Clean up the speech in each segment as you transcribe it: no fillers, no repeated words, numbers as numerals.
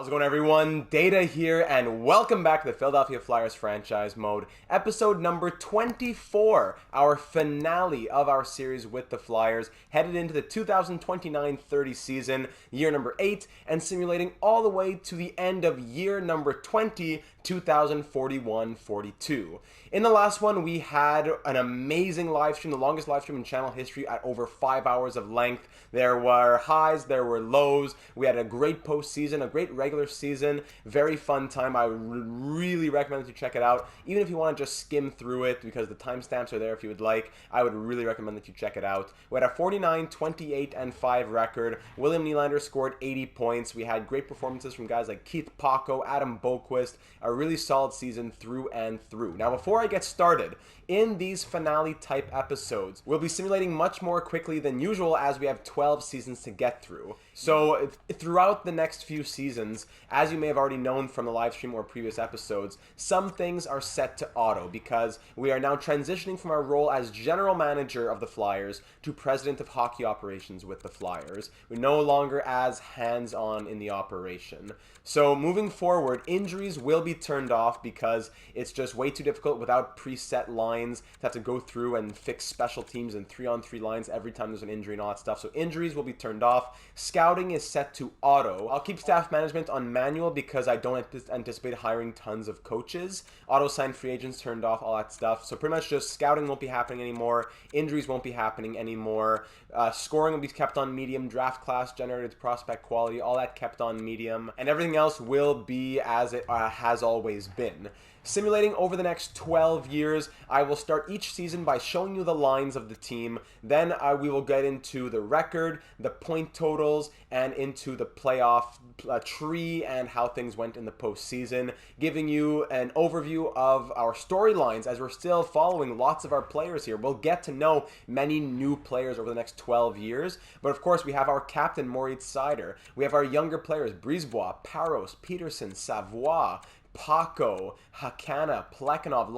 How's it going, everyone? Data here, and welcome back to the Philadelphia Flyers franchise mode, episode number 24, our finale of our series with the Flyers, headed into the 2029-30 season, year number 8, and simulating all the way to the end of year number 20, 2041-42. In the last one, we had an amazing live stream, the longest live stream in channel history at over 5 hours of length. There were highs, there were lows. We had a great postseason, a great regular season, very fun time. I really recommend that you check it out. Even if you want to just skim through it, because the timestamps are there if you would like, I would really recommend that you check it out. We had a 49, 28, and 5 record. William Nylander scored 80 points. We had great performances from guys like Keith Paco, Adam Boquist, a really solid season through and through. Now, before I get started, in these finale type episodes, we'll be simulating much more quickly than usual as we have 12 seasons to get through. So throughout the next few seasons, as you may have already known from the live stream or previous episodes, some things are set to auto because we are now transitioning from our role as general manager of the Flyers to president of hockey operations with the Flyers. We're no longer as hands-on in the operation. So moving forward, injuries will be turned off because it's just way too difficult without preset lines to have to go through and fix special teams and 3-on-3 lines every time there's an injury and all that stuff. So injuries will be turned off. Scouting is set to auto. I'll keep staff management on manual because I don't anticipate hiring tons of coaches. Auto sign free agents turned off, all that stuff. So pretty much just scouting won't be happening anymore. Injuries won't be happening anymore. Scoring will be kept on medium. Draft class generated prospect quality, all that kept on medium. And everything else will be as it has always been. Simulating over the next 12 years, I will start each season by showing you the lines of the team. Then we will get into the record, the point totals, and into the playoff tree and how things went in the postseason, giving you an overview of our storylines as we're still following lots of our players here. We'll get to know many new players over the next 12 years, but of course we have our captain, Moritz Seider. We have our younger players, Brisebois, Parros, Peterson, Savoie, Paco, Hakana, Plekhanov,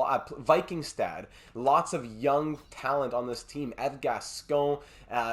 Vikingstad, lots of young talent on this team, Eve Gascon.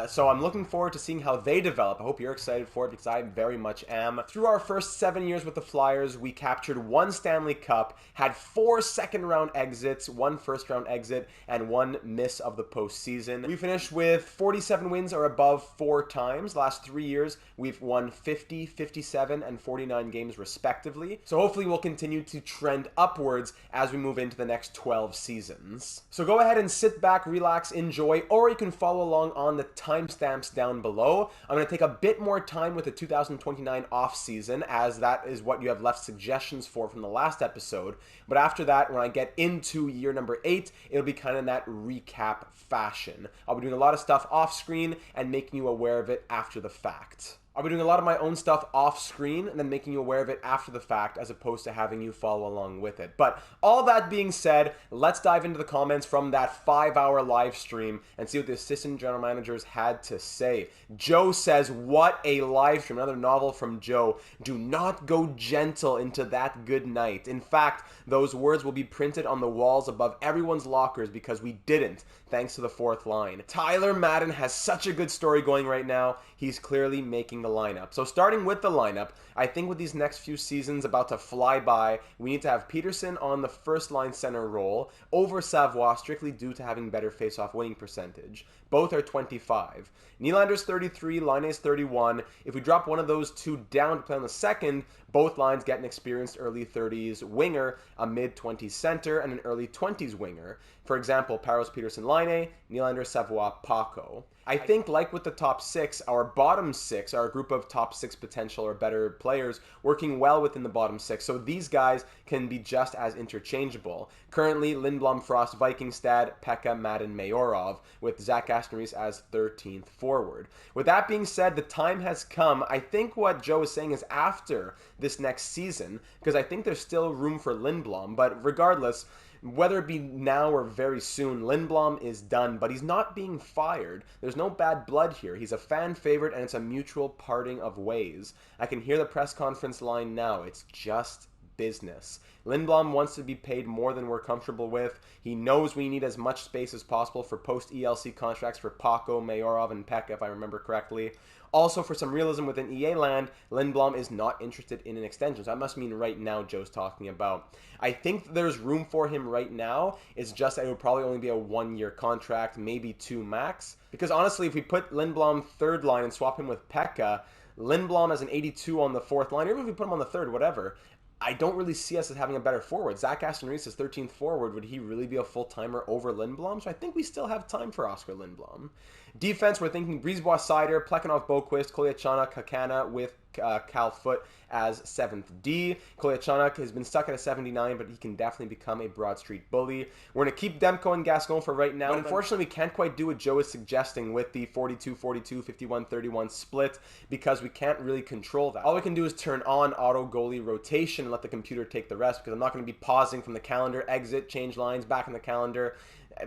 So I'm looking forward to seeing how they develop. I hope you're excited for it because I very much am. Through our first 7 years with the Flyers, we captured 1 Stanley Cup, had 4 second-round exits, 1 first-round exit, and 1 miss of the postseason. We finished with 47 wins or above 4 times. Last 3 years, we've won 50, 57, and 49 games respectively. So hopefully we'll continue to trend upwards as we move into the next 12 seasons. So go ahead and sit back, relax, enjoy, or you can follow along on the timestamps down below. I'm going to take a bit more time with the 2029 off-season, as that is what you have left suggestions for from the last episode. But after that, when I get into year number 8, it'll be kind of in that recap fashion. I'll be doing a lot of stuff off-screen and making you aware of it after the fact. I'll be doing a lot of my own stuff off screen and then making you aware of it after the fact as opposed to having you follow along with it. But all that being said, let's dive into the comments from that 5-hour live stream and see what the assistant general managers had to say. Joe says, what a live stream. Another novel from Joe. Do not go gentle into that good night. In fact, those words will be printed on the walls above everyone's lockers because we didn't, thanks to the 4th line. Tyler Madden has such a good story going right now. He's clearly making the lineup. So starting with the lineup, I think with these next few seasons about to fly by, we need to have Peterson on the first line center role over Savoie, strictly due to having better face-off winning percentage. Both are 25. Nylander's 33, Laine's 31. If we drop one of those two down to play on the second, both lines get an experienced early 30s winger, a mid-20s center, and an early 20s winger. For example, Parros, Peterson, Laine, Nylander, Savoie, Paco. I think, like with the top 6, our bottom 6 are a group of top 6 potential or better players working well within the bottom 6, so these guys can be just as interchangeable. Currently, Lindblom, Frost, Vikingstad, Pekka, Madden, Mayorov, with Zach Aston-Reese as 13th forward. With that being said, the time has come. I think what Joe is saying is after this next season, because I think there's still room for Lindblom, but regardless, whether it be now or very soon, Lindblom is done, but he's not being fired. There's no bad blood here. He's a fan favorite, and it's a mutual parting of ways. I can hear the press conference line now. It's just business. Lindblom wants to be paid more than we're comfortable with. He knows we need as much space as possible for post-ELC contracts for Paco, Mayorov, and Pekka, if I remember correctly. Also, for some realism within EA land, Lindblom is not interested in an extension. So that must mean right now Joe's talking about. I think there's room for him right now. It's just that it would probably only be a 1-year contract, maybe 2 max. Because honestly, if we put Lindblom third line and swap him with Pekka, Lindblom as an 82 on the fourth line, or even if we put him on the third, whatever, I don't really see us as having a better forward. Zach Aston-Reese is 13th forward. Would he really be a full-timer over Lindblom? So I think we still have time for Oscar Lindblom. Defense, we're thinking Brisebois, Sider, Plekhanov, Boquist, Kolyachonok, Kakana with Cal Foot as 7th D. Kolyachonok has been stuck at a 79, but he can definitely become a Broad Street bully. We're going to keep Demko and Gascon for right now. But unfortunately, we can't quite do what Joe is suggesting with the 42-42, 51-31 split because we can't really control that. All we can do is turn on auto goalie rotation and let the computer take the rest, because I'm not going to be pausing from the calendar, exit, change lines, back in the calendar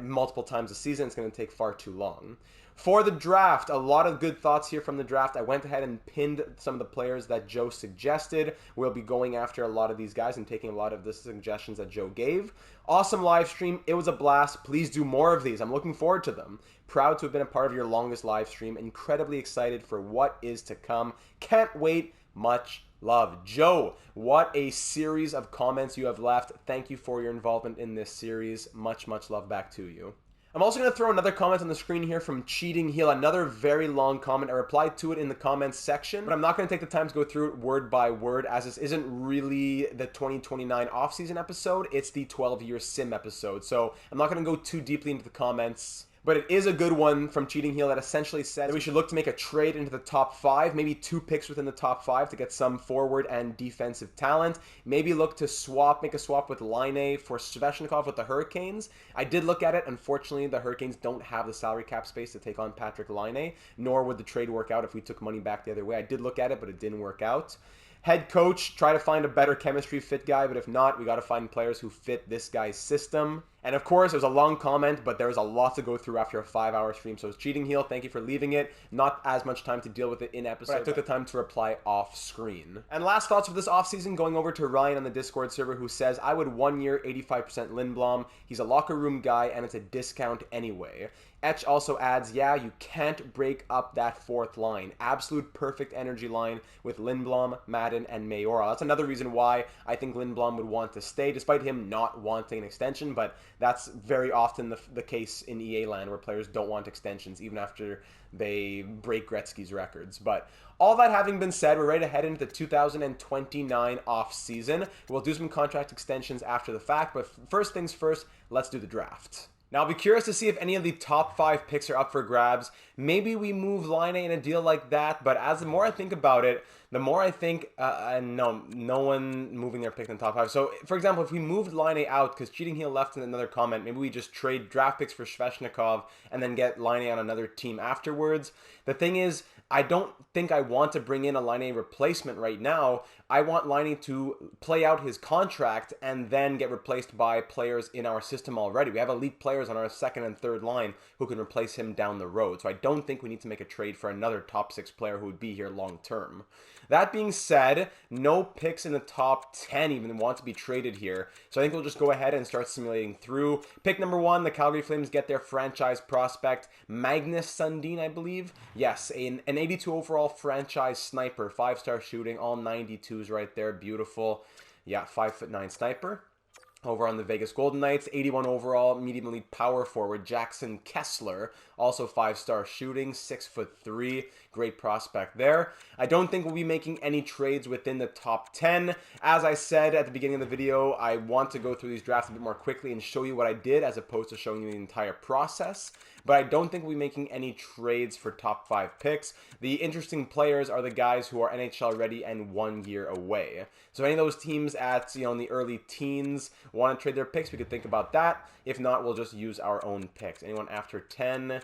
multiple times a season. It's going to take far too long. For the draft, a lot of good thoughts here from the draft. I went ahead and pinned some of the players that Joe suggested. We'll be going after a lot of these guys and taking a lot of the suggestions that Joe gave. Awesome live stream. It was a blast. Please do more of these. I'm looking forward to them. Proud to have been a part of your longest live stream. Incredibly excited for what is to come. Can't wait. Much love. Joe, what a series of comments you have left. Thank you for your involvement in this series. Much, much love back to you. I'm also going to throw another comment on the screen here from Cheating Heel, another very long comment. I replied to it in the comments section, but I'm not going to take the time to go through it word by word, as this isn't really the 2029 offseason episode. It's the 12-year sim episode, so I'm not going to go too deeply into the comments. But it is a good one from Cheating Heel that essentially said that we should look to make a trade into the top 5, maybe 2 picks within the top 5 to get some forward and defensive talent. Maybe look to make a swap with Laine for Sveshnikov with the Hurricanes. I did look at it. Unfortunately, the Hurricanes don't have the salary cap space to take on Patrick Laine, nor would the trade work out if we took money back the other way. I did look at it, but it didn't work out. Head coach, try to find a better chemistry fit guy, but if not, we got to find players who fit this guy's system. And of course, it was a long comment, but there was a lot to go through after a 5-hour stream. So it's Cheating Heel. Thank you for leaving it. Not as much time to deal with it in episode, but I took the time to reply off screen. And last thoughts for this offseason, going over to Ryan on the Discord server, who says, I would 1 year 85% Lindblom. He's a locker room guy, and it's a discount anyway. Etch also adds, yeah, you can't break up that fourth line. Absolute perfect energy line with Lindblom, Madden, and Mayoral. That's another reason why I think Lindblom would want to stay, despite him not wanting an extension, but that's very often the case in EA land, where players don't want extensions, even after they break Gretzky's records. But all that having been said, we're ready to head into the 2029 off-season. We'll do some contract extensions after the fact, but first things first, let's do the draft. Now, I'll be curious to see if any of the top 5 picks are up for grabs. Maybe we move Laine in a deal like that, but as the more I think about it, the more I think, no one moving their pick in the top 5. So, for example, if we moved Laine out, because Cheating Heel left in another comment, maybe we just trade draft picks for Sveshnikov and then get Laine on another team afterwards. The thing is, I don't think I want to bring in a Laine replacement right now. I want Laine to play out his contract and then get replaced by players in our system already. We have elite players on our second and third line who can replace him down the road. So I don't think we need to make a trade for another top 6 player who would be here long term. That being said, no picks in the top 10 even want to be traded here. So I think we'll just go ahead and start simulating through. Pick number 1, the Calgary Flames get their franchise prospect, Magnus Sundin, I believe. Yes, an 82 overall franchise sniper, 5-star shooting, all 92s right there, beautiful. Yeah, 5'9" sniper. Over on the Vegas Golden Knights, 81 overall, medium elite power forward, Jackson Kessler, also 5-star shooting, 6'3", great prospect there. I don't think we'll be making any trades within the top 10. As I said at the beginning of the video, I want to go through these drafts a bit more quickly and show you what I did as opposed to showing you the entire process. But I don't think we'll be making any trades for top 5 picks. The interesting players are the guys who are NHL ready and 1 year away. So any of those teams at, in the early teens want to trade their picks, we could think about that. If not, we'll just use our own picks. Anyone after 10?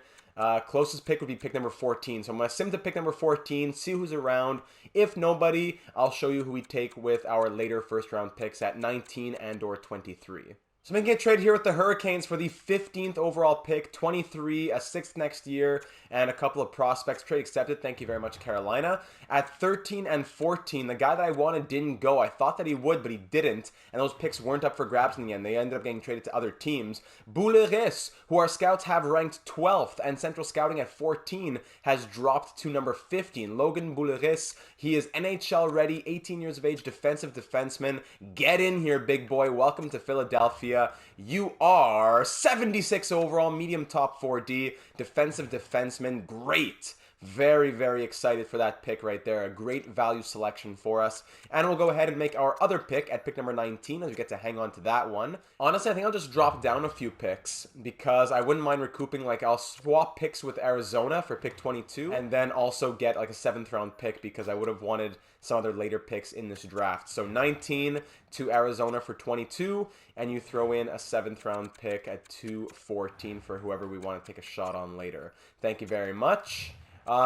Closest pick would be pick number 14. So I'm going to sim to pick number 14, see who's around. If nobody, I'll show you who we take with our later first round picks at 19 and or 23. So making a trade here with the Hurricanes for the 15th overall pick, 23, a 6th next year, and a couple of prospects. Trade accepted. Thank you very much, Carolina. At 13 and 14, the guy that I wanted didn't go. I thought that he would, but he didn't. And those picks weren't up for grabs in the end. They ended up getting traded to other teams. Bouleris, who our scouts have ranked 12th, and Central Scouting at 14, has dropped to number 15. Logan Bouleris, he is NHL ready, 18 years of age, defensive defenseman. Get in here, big boy. Welcome to Philadelphia. You are 76 overall, medium top 4D, defensive defenseman. Great. Very, very excited for that pick right there. A great value selection for us. And we'll go ahead and make our other pick at pick number 19 as we get to hang on to that one. Honestly, I think I'll just drop down a few picks because I wouldn't mind recouping. Like, I'll swap picks with Arizona for pick 22 and then also get like a 7th round pick because I would have wanted some other later picks in this draft. So 19 to Arizona for 22, and you throw in a 7th round pick at 214 for whoever we want to take a shot on later. Thank you very much.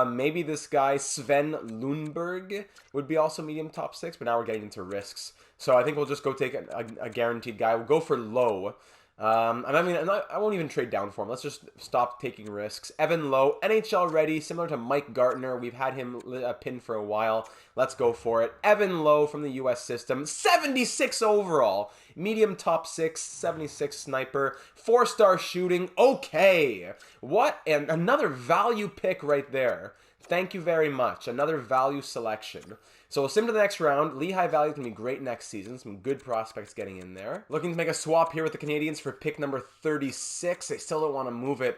Maybe this guy, Sven Lundberg, would be also medium top 6, but now we're getting into risks. So I think we'll just go take a guaranteed guy. We'll go for low. I won't even trade down for him. Let's just stop taking risks. Evan Lowe, NHL ready, similar to Mike Gartner. We've had him pinned for a while. Let's go for it. Evan Lowe from the U.S. system, 76 overall. Medium top 6, 76 sniper, 4-star shooting. Okay. What? And another value pick right there. Thank you very much. Another value selection. So we'll sim to the next round. Lehigh Valley is going to be great next season. Some good prospects getting in there. Looking to make a swap here with the Canadians for pick number 36. I still don't want to move it.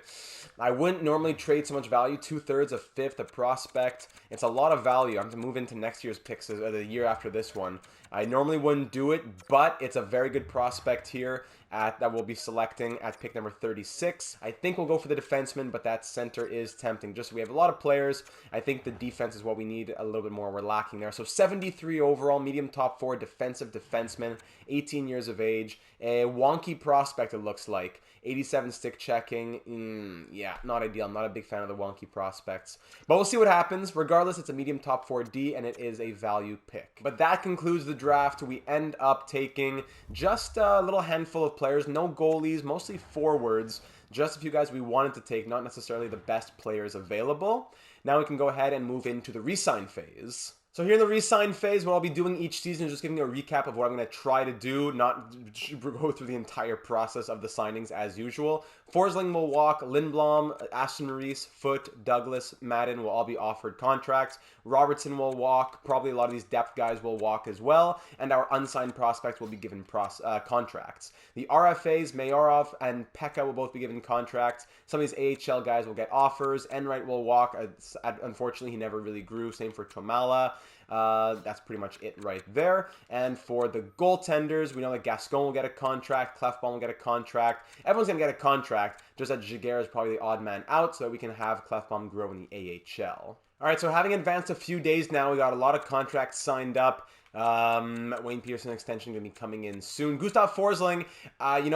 I wouldn't normally trade so much value. 2/3, a 5th, a prospect. It's a lot of value. I'm going to move into next year's picks, the year after this one. I normally wouldn't do it, but it's a very good prospect here that we'll be selecting at pick number 36. I think we'll go for the defenseman, but that center is tempting. Just we have a lot of players. I think the defense is what we need a little bit more. We're lacking there. So 73 overall, medium top 4, defensive defenseman, 18 years of age. A wonky prospect, it looks like. 87 stick checking. Yeah, not ideal. I'm not a big fan of the wonky prospects. But we'll see what happens. Regardless, it's a medium top 4D, and it is a value pick. But that concludes the draft. We end up taking just a little handful of players. No goalies, mostly forwards. Just a few guys we wanted to take, not necessarily the best players available. Now we can go ahead and move into the re-sign phase. So here in the re-sign phase, what I'll be doing each season is just giving you a recap of what I'm going to try to do, not go through the entire process of the signings as usual. Forsling will walk, Lindblom, Aston Maurice, Foote, Douglas, Madden will all be offered contracts. Robertson will walk, probably a lot of these depth guys will walk as well, and our unsigned prospects will be given contracts. The RFAs, Mayorov and Pekka will both be given contracts. Some of these AHL guys will get offers. Enright will walk. Unfortunately, he never really grew. Same for Tomala. That's pretty much it right there. And for the goaltenders, we know that Gascon will get a contract, Clefbaum will get a contract. Everyone's going to get a contract, just that Giguère is probably the odd man out, so that we can have Clefbaum grow in the AHL. All right, so having advanced a few days now, we got a lot of contracts signed up. Wayne Peterson extension going to be coming in soon. Gustav Forsling,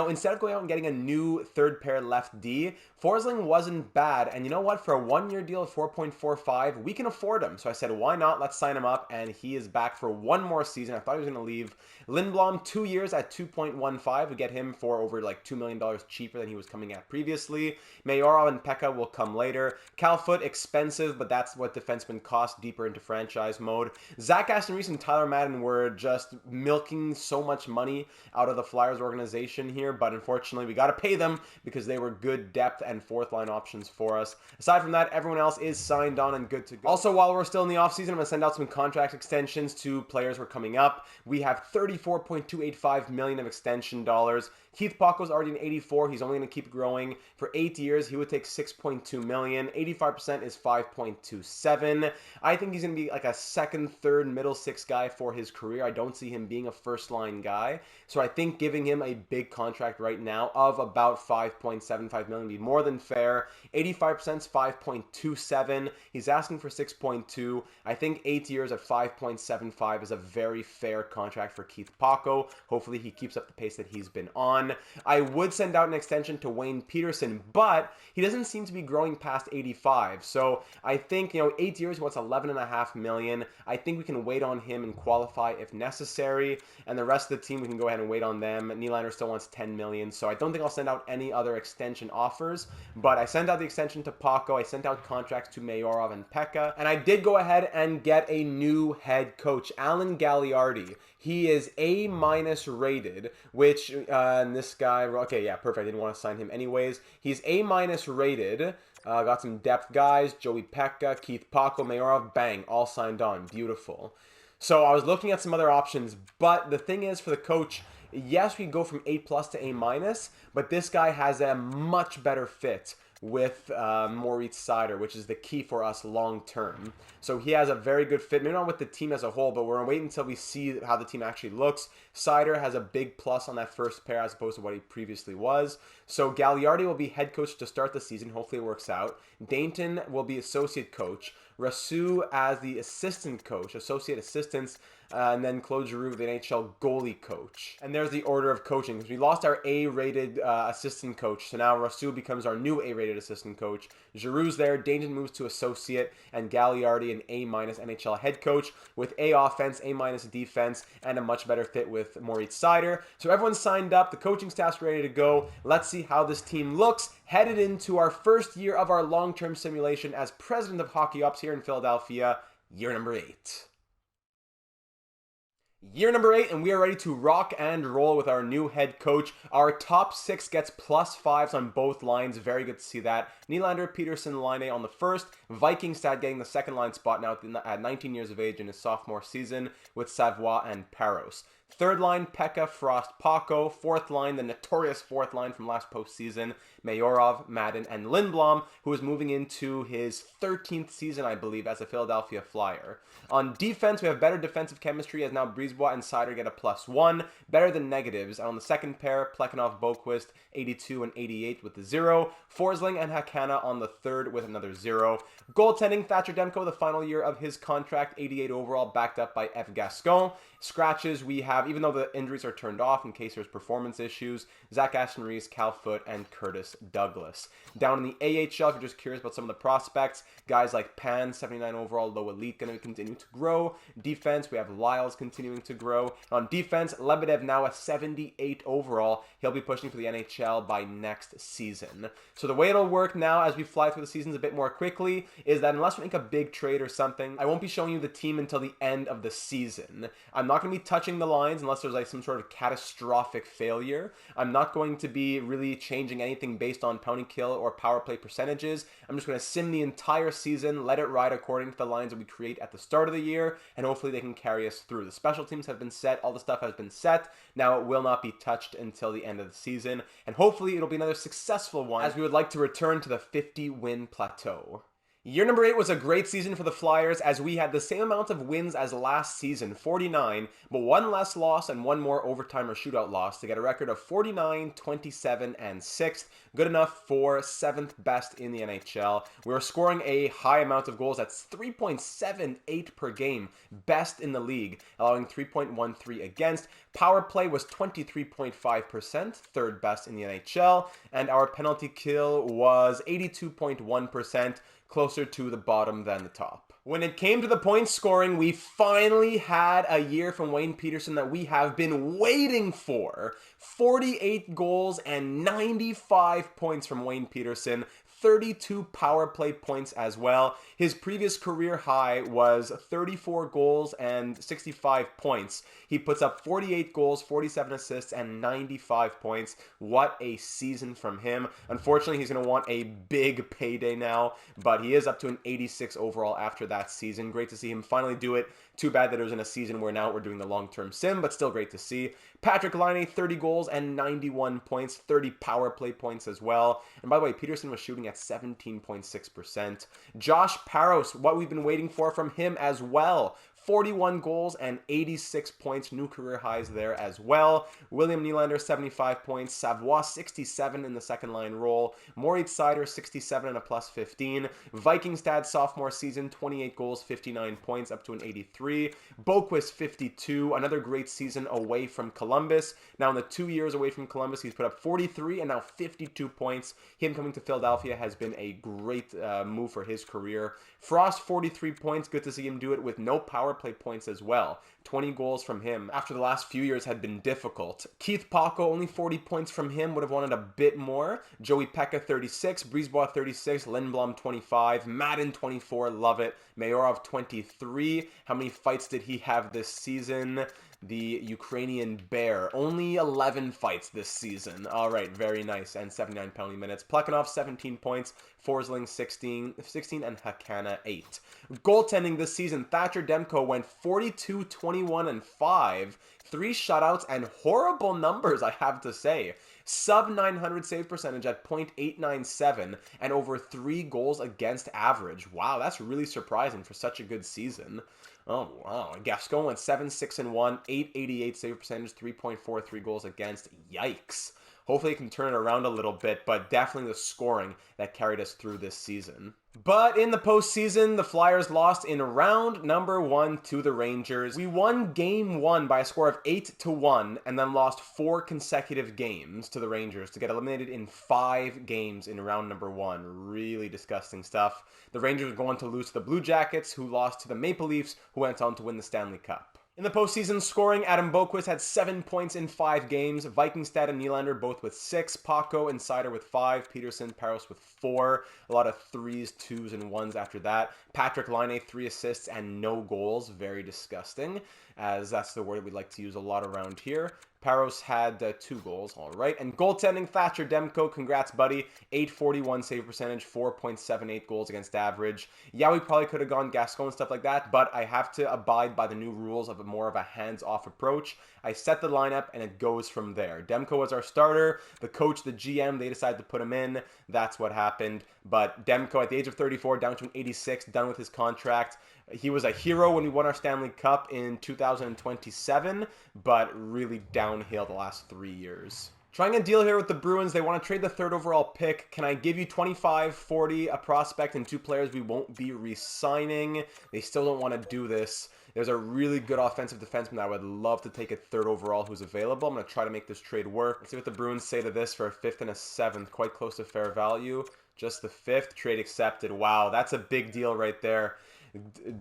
instead of going out and getting a new third pair left D, Forsling wasn't bad. And you know what? For a 1-year deal of 4.45, we can afford him. So I said, why not? Let's sign him up. And he is back for one more season. I thought he was going to leave. Lindblom, 2 years at 2.15. We get him for over like $2 million cheaper than he was coming at previously. Mayorov and Pekka will come later. Cal Foote, expensive, but that's what defensemen cost deeper into franchise mode. Zach Aston Reese and Tyler Madden were just milking so much money out of the Flyers organization here, but unfortunately we got to pay them because they were good depth and fourth line options for us. Aside from that, everyone else is signed on and good to go. Also, while we're still in the offseason, I'm going to send out some contract extensions to players who are coming up. We have $34.285 million of extension dollars. Keith Paco's already an 84. He's only going to keep growing. For 8 years, he would take $6.2 million. 85% is $5.27. I think he's going to be like a second, third, middle six guy for his career. I don't see him being a first-line guy. So I think giving him a big contract right now of about $5.75 million would be more than fair. 85% is $5.27. He's asking for $6.2. I think 8 years at $5.75 is a very fair contract for Keith Paco. Hopefully he keeps up the pace that he's been on. 81. I would send out an extension to Wayne Peterson, but he doesn't seem to be growing past 85. So I think, 8 years, what's 11.5 million. I think we can wait on him and qualify if necessary. And the rest of the team, we can go ahead and wait on them. Nylander still wants 10 million. So I don't think I'll send out any other extension offers, but I sent out the extension to Paco. I sent out contracts to Mayorov and Pekka. And I did go ahead and get a new head coach, Alan Gagliardi. He is A- rated, which, and this guy, okay, yeah, perfect. I didn't want to sign him anyways. He's A- rated. Got some depth guys, Joey Pekka, Keith Paco, Mayorov, bang, all signed on. Beautiful. So I was looking at some other options, but the thing is, for the coach, yes, we go from A+ to A-, but this guy has a much better fit with Moritz Seider, which is the key for us long term. So he has a very good fit, maybe not with the team as a whole, but we're going to wait until we see how the team actually looks. Seider has a big plus on that first pair as opposed to what he previously was. So Gagliardi will be head coach to start the season. Hopefully it works out. Dainton will be associate coach. Rasu as the assistant coach, associate assistants, and then Claude Giroux, the NHL goalie coach. And there's the order of coaching, because we lost our A-rated assistant coach, so now Rasu becomes our new A-rated assistant coach. Giroux's there, Dainton moves to associate, and Gagliardi an A- NHL head coach with A offense, A- defense, and a much better fit with Moritz Seider. So everyone's signed up, the coaching staff's ready to go. Let's see how this team looks, headed into our first year of our long-term simulation as president of Hockey Ops here in Philadelphia, year number 8. Year number 8, and we are ready to rock and roll with our new head coach. Our top 6 gets +5s on both lines. Very good to see that. Nylander, Peterson, Laine on the first. Vikingstad getting the second line spot now at 19 years of age in his sophomore season with Savoie and Parros. Third line, Pekka, Frost, Paco. Fourth line, the notorious fourth line from last postseason, Mayorov, Madden, and Lindblom, who is moving into his 13th season, I believe, as a Philadelphia Flyer. On defense, we have better defensive chemistry as now Brisebois and Seider get a +1, better than negatives. And on the second pair, Plekhanov, Boqvist, 82 and 88 with the 0. Forsling and Hakana on the third with another 0. Goaltending, Thatcher Demko, the final year of his contract, 88 overall, backed up by F. Gascon. Scratches, we have, even though the injuries are turned off in case there's performance issues, Zach Aston-Reese, Cal Foote, and Curtis Douglas. Down in the AHL, if you're just curious about some of the prospects, guys like Pan, 79 overall, low elite, going to continue to grow. Defense, we have Lyles continuing to grow. On defense, Lebedev now a 78 overall. He'll be pushing for the NHL by next season. So the way it'll work now as we fly through the seasons a bit more quickly is that unless we make a big trade or something, I won't be showing you the team until the end of the season. I'm not going to be touching the lines unless there's like some sort of catastrophic failure. I'm not going to be really changing anything based on penalty kill or power play percentages. I'm just going to sim the entire season, let it ride according to the lines that we create at the start of the year, and hopefully they can carry us through. The special teams have been set, all the stuff has been set. Now it will not be touched until the end of the season, and hopefully it'll be another successful one as we would like to return to the 50-win plateau. Year number 8 was a great season for the Flyers as we had the same amount of wins as last season, 49, but one less loss and one more overtime or shootout loss to get a record of 49, 27, and 6th. Good enough for 7th best in the NHL. We were scoring a high amount of goals. That's 3.78 per game, best in the league, allowing 3.13 against. Power play was 23.5%, third best in the NHL, and our penalty kill was 82.1%, closer to the bottom than the top. When it came to the point scoring, we finally had a year from Wayne Peterson that we have been waiting for. 48 goals and 95 points from Wayne Peterson. 32 power play points as well. His previous career high was 34 goals and 65 points. He puts up 48 goals, 47 assists, and 95 points. What a season from him. Unfortunately, he's going to want a big payday now, but he is up to an 86 overall after that season. Great to see him finally do it. Too bad that it was in a season where now we're doing the long-term sim, but still great to see. Patrick Laine, 30 goals and 91 points, 30 power play points as well. And by the way, Peterson was shooting at 17.6%. Josh Parros, what we've been waiting for from him as well. 41 goals and 86 points, new career highs there as well. William Nylander, 75 points. Savoie, 67 in the second line role. Moritz Seider, 67 and a plus 15. Vikingstad, sophomore season, 28 goals, 59 points, up to an 83. Boquist, 52, another great season away from Columbus. Now in the 2 years away from Columbus, he's put up 43 and now 52 points. Him coming to Philadelphia has been a great move for his career. Frost, 43 points. Good to see him do it with no power play points as well. 20 goals from him after the last few years had been difficult. Keith Paco, only 40 points from him. Would have wanted a bit more. Joey Pekka, 36. Brisebois, 36. Lindblom, 25. Madden, 24. Love it. Mayorov, 23. How many fights did he have this season? The Ukrainian Bear, only 11 fights this season. All right, very nice. And 79 penalty minutes. Plekhanov, 17 points. Forsling, 16, and Hakana, 8. Goaltending this season, Thatcher Demko went 42, 21, and 5. 3 shutouts and horrible numbers, I have to say. Sub 900 save percentage at .897 and over 3 goals against average. Wow, that's really surprising for such a good season. Oh, wow. Gascon went 7-6-1, 888 save percentage, 3.43 goals against. Yikes. Hopefully he can turn it around a little bit, but definitely the scoring that carried us through this season. But in the postseason, the Flyers lost in round number 1 to the Rangers. We won game 1 by a score of 8-1 and then lost 4 consecutive games to the Rangers to get eliminated in 5 games in round number 1. Really disgusting stuff. The Rangers are going to lose to the Blue Jackets, who lost to the Maple Leafs, who went on to win the Stanley Cup. In the postseason scoring, Adam Boquist had 7 points in 5 games. Vikingstad and Nylander both with 6. Paco and Seider with 5. Peterson, Parros with 4. A lot of 3s, 2s, and 1s after that. Patrick Laine, 3 assists and no goals. Very disgusting, as that's the word we like to use a lot around here. Parros had 2 goals, all right. And goaltending, Thatcher Demko, congrats, buddy. 841 save percentage, 4.78 goals against average. Yeah, we probably could have gone Gascon and stuff like that, but I have to abide by the new rules of more of a hands-off approach. I set the lineup, and it goes from there. Demko was our starter. The coach, the GM, they decided to put him in. That's what happened. But Demko, at the age of 34, down to an 86, done with his contract. He was a hero when we won our Stanley Cup in 2027, but really downhill the last 3 years. Trying a deal here with the Bruins. They want to trade the 3rd overall pick. Can I give you 25, 40, a prospect, and 2 players we won't be re-signing? They still don't want to do this. There's a really good offensive defenseman that I would love to take at 3rd overall who's available. I'm going to try to make this trade work. Let's see what the Bruins say to this for a 5th and a 7th. Quite close to fair value. Just the 5th. Trade accepted. Wow, that's a big deal right there.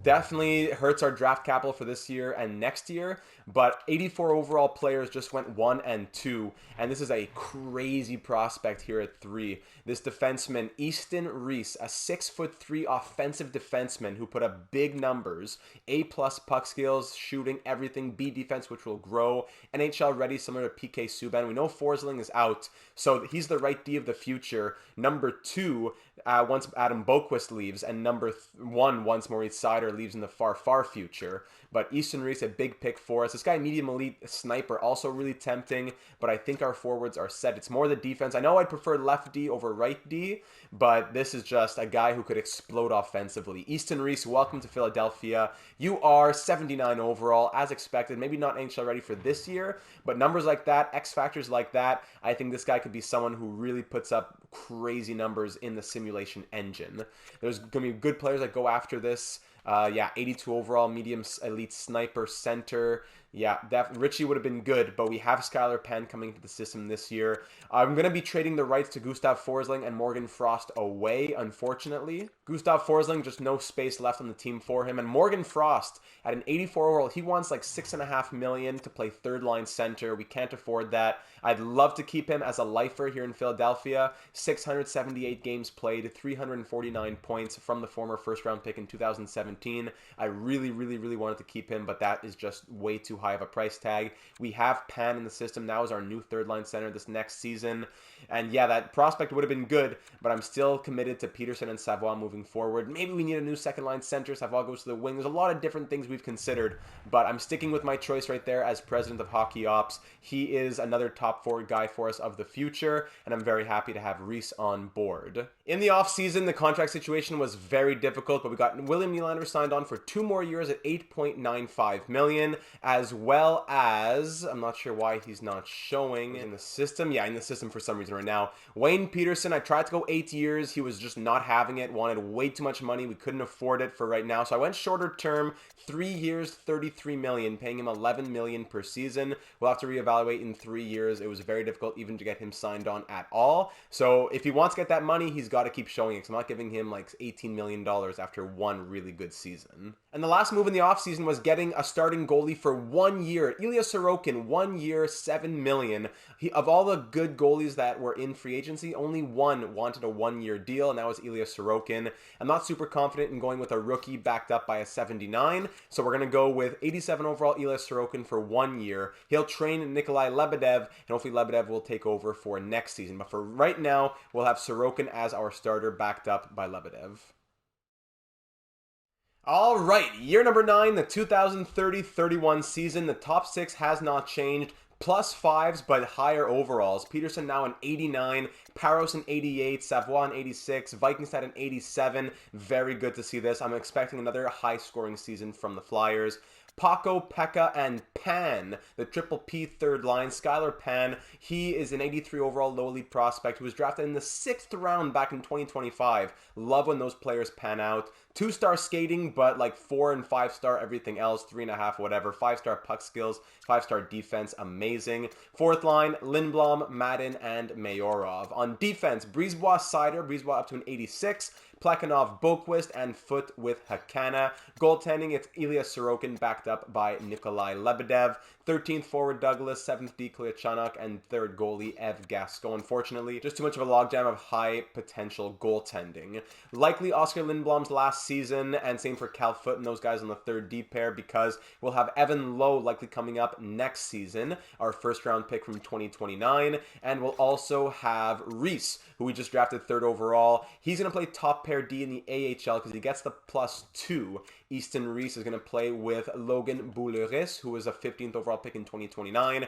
Definitely hurts our draft capital for this year and next year, but 84 overall players just went 1 and 2, and this is a crazy prospect here at 3. This defenseman, Easton Reese, a 6'3" offensive defenseman who put up big numbers, A+ puck skills, shooting, everything, B defense, which will grow, NHL ready, similar to PK Subban. We know Forsling is out, so he's the right D of the future. Number 2, once Adam Boquist leaves, and number 1 once Moritz Seider leaves in the far, far future. But Easton Reese, a big pick for us. This guy, medium elite sniper, also really tempting, but I think our forwards are set. It's more the defense. I know I'd prefer left D over right D, but this is just a guy who could explode offensively. Easton Reese, welcome to Philadelphia. You are 79 overall, as expected. Maybe not NHL ready for this year, but numbers like that, X factors like that, I think this guy could be someone who really puts up crazy numbers in the simulation engine. There's going to be good players that go after this. 82 overall, medium elite sniper, center. Yeah, Richie would have been good, but we have Skylar Penn coming into the system this year. I'm going to be trading the rights to Gustav Forsling and Morgan Frost away, unfortunately. Gustav Forsling, just no space left on the team for him. And Morgan Frost, at an 84 overall, he wants like $6.5 million to play 3rd-line center. We can't afford that. I'd love to keep him as a lifer here in Philadelphia. 678 games played, 349 points from the former first-round pick in 2017. I really, really, really wanted to keep him, but that is just way too high of a price tag. We have Pan in the system now as our new 3rd-line center this next season. And yeah, that prospect would have been good, but I'm still committed to Peterson and Savoie moving forward. Maybe we need a new 2nd-line center. Savoie goes to the wing. There's a lot of different things we've considered, but I'm sticking with my choice right there as president of Hockey Ops. He is another top forward guy for us of the future, and I'm very happy to have Reese on board. In the offseason, the contract situation was very difficult, but we got William Nylander signed on for 2 more years at $8.95 million, as well as, I'm not sure why he's not showing in the system. Yeah, in the system for some reason right now. Wayne Peterson, I tried to go 8 years. He was just not having it, wanted way too much money. We couldn't afford it for right now, so I went shorter term, 3 years, $33 million, paying him $11 million per season. We'll have to reevaluate in 3 years. It was very difficult even to get him signed on at all. So if he wants to get that money, he's got to keep showing it, because I'm not giving him like $18 million after one really good season. And the last move in the offseason was getting a starting goalie for 1 year. Ilya Sorokin, 1 year, $7 million. Of all the good goalies that were in free agency, only one wanted a 1-year deal, and that was Ilya Sorokin. I'm not super confident in going with a rookie backed up by a 79, so we're going to go with 87 overall Ilya Sorokin for 1 year. He'll train Nikolai Lebedev, and hopefully Lebedev will take over for next season. But for right now, we'll have Sorokin as our starter backed up by Lebedev. All right, year number 9, the 2030-31 season. The top 6 has not changed. Plus 5s, but higher overalls. Peterson now an 89, Paros an 88, Savoie an 86, Vikingstad an 87. Very good to see this. I'm expecting another high-scoring season from the Flyers. Paco, Pekka, and Pan, the triple P third line. Skylar Pan, he is an 83 overall low elite prospect who was drafted in the 6th round back in 2025. Love when those players pan out. 2-star skating, but like 4 and 5-star everything else, 3.5, whatever. 5-star puck skills, 5-star defense, amazing. 4th line, Lindblom, Madden, and Mayorov. On defense, Brisebois, Sider, Brisebois up to an 86. Plekhanov, Boquist, and Foot with Hakana. Goaltending, it's Ilya Sorokin backed up by Nikolai Lebedev. 13th forward, Douglas. 7th D, Kliachanuk. And 3rd goalie, Ev Gasco. Unfortunately, just too much of a logjam of high potential goaltending. Likely Oscar Lindblom's last season, and same for Cal Foot and those guys on the 3rd D pair, because we'll have Evan Lowe likely coming up next season, our 1st round pick from 2029. And we'll also have Reese, who we just drafted 3rd overall. He's going to play top pair D in the AHL because he gets the +2. Easton Reese is going to play with Logan Bouleris, who was a 15th overall pick in 2029.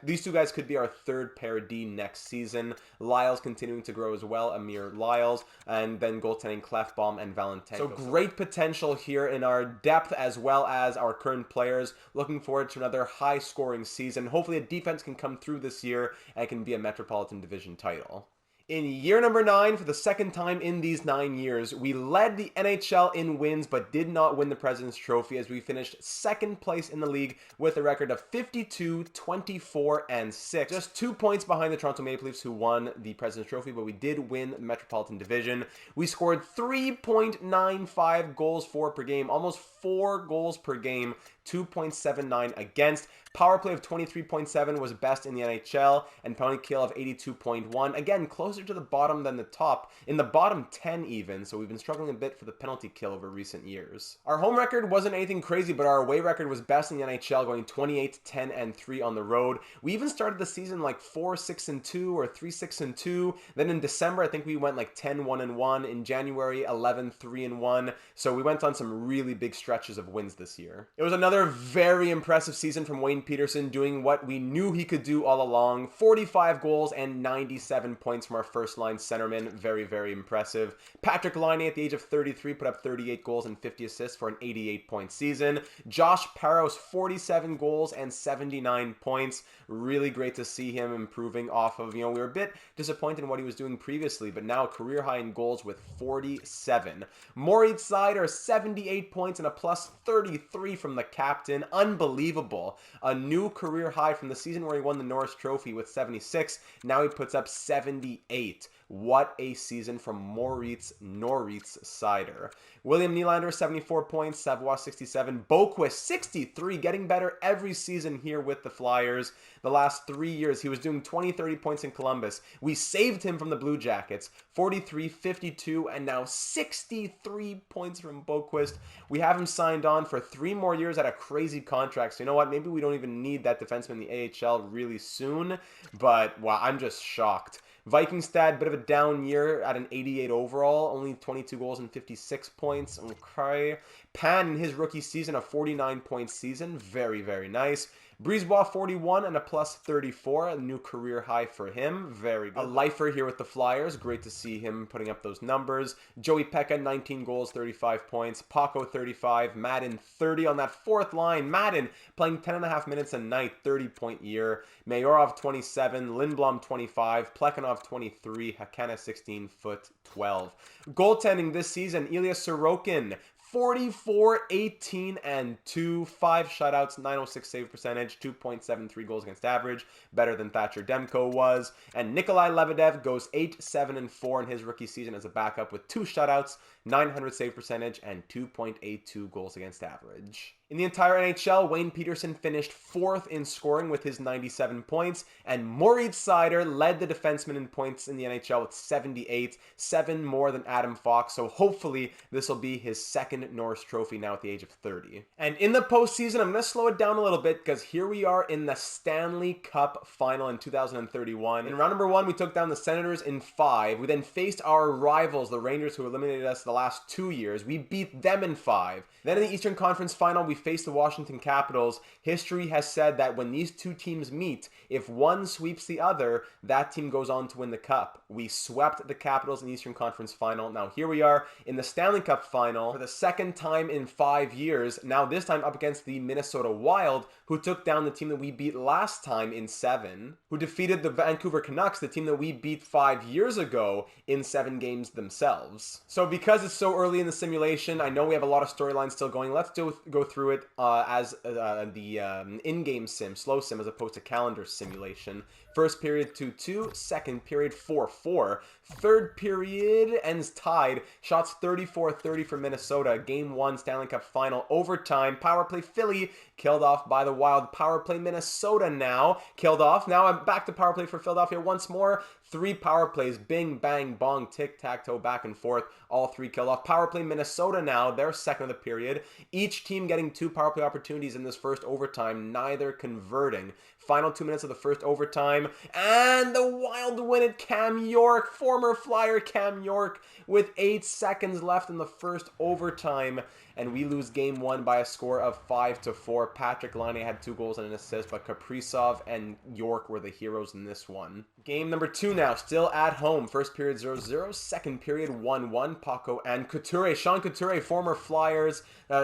These two guys could be our 3rd pair D next season. Lyles continuing to grow as well, Amir Lyles, and then goaltending Clefbaum and Valentin. So great potential here in our depth as well as our current players. Looking forward to another high-scoring season. Hopefully a defense can come through this year and can be a Metropolitan Division title. In year number 9, for the 2nd time in these 9 years, we led the NHL in wins but did not win the President's Trophy, as we finished 2nd place in the league with a record of 52, 24, and 6. Just 2 points behind the Toronto Maple Leafs, who won the President's Trophy, but we did win the Metropolitan Division. We scored 3.95 goals for per game, almost 4 goals per game, 2.79 against. Power play of 23.7 was best in the NHL, and penalty kill of 82.1. Again, closer to the bottom than the top, in the bottom 10 even, so we've been struggling a bit for the penalty kill over recent years. Our home record wasn't anything crazy, but our away record was best in the NHL, going 28, 10, and 3 on the road. We even started the season like 4, 6, and 2, or 3, 6, and 2. Then in December, I think we went like 10, 1, and 1. In January, 11, 3, and 1. So we went on some really big stretches of wins this year. It was another very impressive season from Wayne Peterson, doing what we knew he could do all along. 45 goals and 97 points from our first-line centerman. Very, very impressive. Patrick Laine, at the age of 33, put up 38 goals and 50 assists for an 88-point season. Josh Paros, 47 goals and 79 points. Really great to see him improving off of, we were a bit disappointed in what he was doing previously, but now a career high in goals with 47. Moritz Seider, 78 points and a +33 from the captain. Unbelievable. A new career high from the season where he won the Norris Trophy with 76. Now he puts up 78. What a season from Moritz Seider. William Nylander, 74 points. Savoie, 67. Boquist, 63. Getting better every season here with the Flyers. The last 3 years, he was doing 20, 30 points in Columbus. We saved him from the Blue Jackets. 43, 52, and now 63 points from Boquist. We have him signed on for 3 more years at a crazy contract. So you know what? Maybe we don't even need that defenseman in the AHL really soon. But, wow, I'm just shocked. Vikingstad, bit of a down year at an 88 overall, only 22 goals and 56 points. Okay. Pan in his rookie season, a 49-point season. Very, very nice. Brisebois 41 and a plus 34, a new career high for him. Very good. A lifer here with the Flyers. Great to see him putting up those numbers. Joey Pekka, 19 goals, 35 points. Paco, 35. Madden, 30 on that fourth line. Madden playing 10.5 minutes a night, 30-point year. Mayorov, 27. Lindblom, 25. Plekhanov, 23. Hakana, 16, foot 12. Goaltending this season, Ilya Sorokin, 44, 18, and 2. 5 shutouts, 906 save percentage, 2.73 goals against average. Better than Thatcher Demko was. And Nikolai Lebedev goes 8, 7, and 4 in his rookie season as a backup with 2 shutouts, 900 save percentage, and 2.82 goals against average. In the entire NHL, Wayne Peterson finished 4th in scoring with his 97 points, and Moritz Seider led the defenseman in points in the NHL with 78, 7 more than Adam Fox, so hopefully this will be his second Norris Trophy now at the age of 30. And in the postseason, I'm going to slow it down a little bit because here we are in the Stanley Cup final in 2031. In round number 1, we took down the Senators in 5. We then faced our rivals, the Rangers, who eliminated us the last 2 years. We beat them in 5. Then in the Eastern Conference final, we faced the Washington Capitals. History has said that when these two teams meet, if one sweeps the other, that team goes on to win the Cup. We swept the Capitals in the Eastern Conference final. Now here we are in the Stanley Cup final for the second time in 5 years. Now this time up against the Minnesota Wild, who took down the team that we beat last time in 7, who defeated the Vancouver Canucks, the team that we beat 5 years ago in 7 games themselves. So because it's so early in the simulation, I know we have a lot of storylines still going. Let's go through it as the in-game sim, slow sim, as opposed to calendar simulation. First period 2-2, second period 4-4, third period ends tied, shots 34-30 for Minnesota, Game 1 Stanley Cup final, overtime, power play Philly, killed off by the Wild, power play Minnesota now, killed off, now I'm back to power play for Philadelphia once more, 3 power plays, bing, bang, bong, tic-tac-toe, back and forth, all 3 killed off. Power play Minnesota now, their second of the period. Each team getting 2 power play opportunities in this first overtime, neither converting. Final 2 minutes of the first overtime, and the Wild win it. Cam York, former Flyer Cam York, with 8 seconds left in the first overtime, and we lose Game 1 by a score of 5-4. Patrick Laine had 2 goals and an assist, but Kaprizov and York were the heroes in this one. Game number 2 now, still at home. First period 0-0, second period 1-1. Paco and Couture, Sean Couture, former Flyers,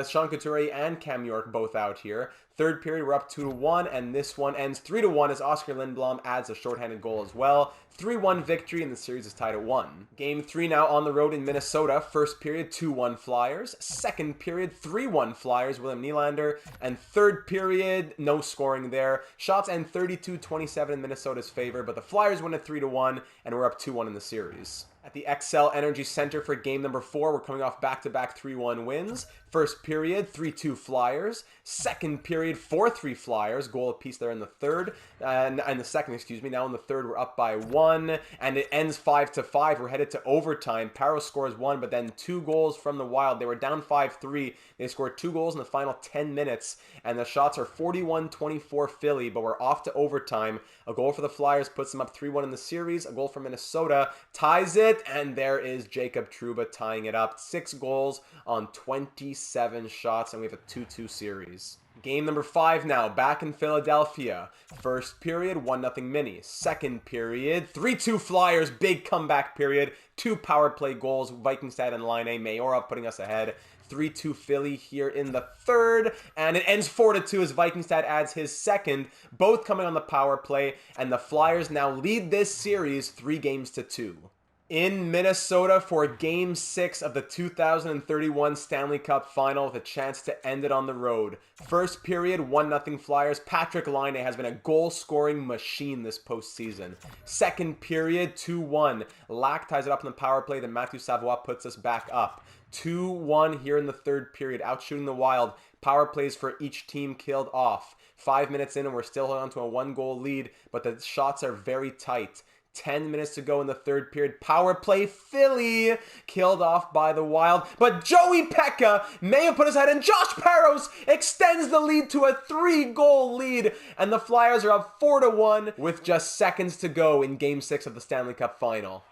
Sean Couture and Cam York both out here. Third period, we're up 2-1, and this one ends 3-1 as Oscar Lindblom adds a shorthanded goal as well. 3-1 victory, and the series is tied at 1. Game 3 now on the road in Minnesota. First period, 2-1 Flyers. Second period, 3-1 Flyers, William Nylander. And third period, no scoring there. Shots end 32-27 in Minnesota's favor, but the Flyers win at 3-1, and we're up 2-1 in the series. At the XL Energy Center for game number 4, we're coming off back-to-back 3-1 wins. First period, 3-2 Flyers. Second period, 4-3 Flyers. Goal apiece there in the third. And the second, excuse me. Now in the third, we're up by 1. And it ends 5-5. We're headed to overtime. Paro scores 1, but then 2 goals from the Wild. They were down 5-3. They scored 2 goals in the final 10 minutes. And the shots are 41-24 Philly, but we're off to overtime. A goal for the Flyers puts them up 3-1 in the series. A goal for Minnesota ties it. And there is Jacob Trouba tying it up. 6 goals on 27 shots, and we have a 2-2 series. Game number 5 now, back in Philadelphia. First period, 1-0 Mini. Second period, 3-2 Flyers, big comeback period. 2 power play goals, Vikingstad and Laine. Mayorov putting us ahead. 3-2 Philly here in the third, and it ends 4-2 as Vikingstad adds his second, both coming on the power play, and the Flyers now lead this series 3-2. In Minnesota for Game 6 of the 2031 Stanley Cup Final with a chance to end it on the road. First period, 1-0 Flyers. Patrick Laine has been a goal-scoring machine this postseason. Second period, 2-1. Lack ties it up in the power play, then Matthew Savoie puts us back up. 2-1 here in the third period, outshooting the Wild. Power plays for each team killed off. 5 minutes in and we're still on to a 1-goal lead, but the shots are very tight. 10 minutes to go in the third period. Power play Philly, killed off by the Wild. But Joey Pekka may have put his head in. Josh Parros extends the lead to a 3-goal lead. And the Flyers are up 4-1 with just seconds to go in Game 6 of the Stanley Cup Final.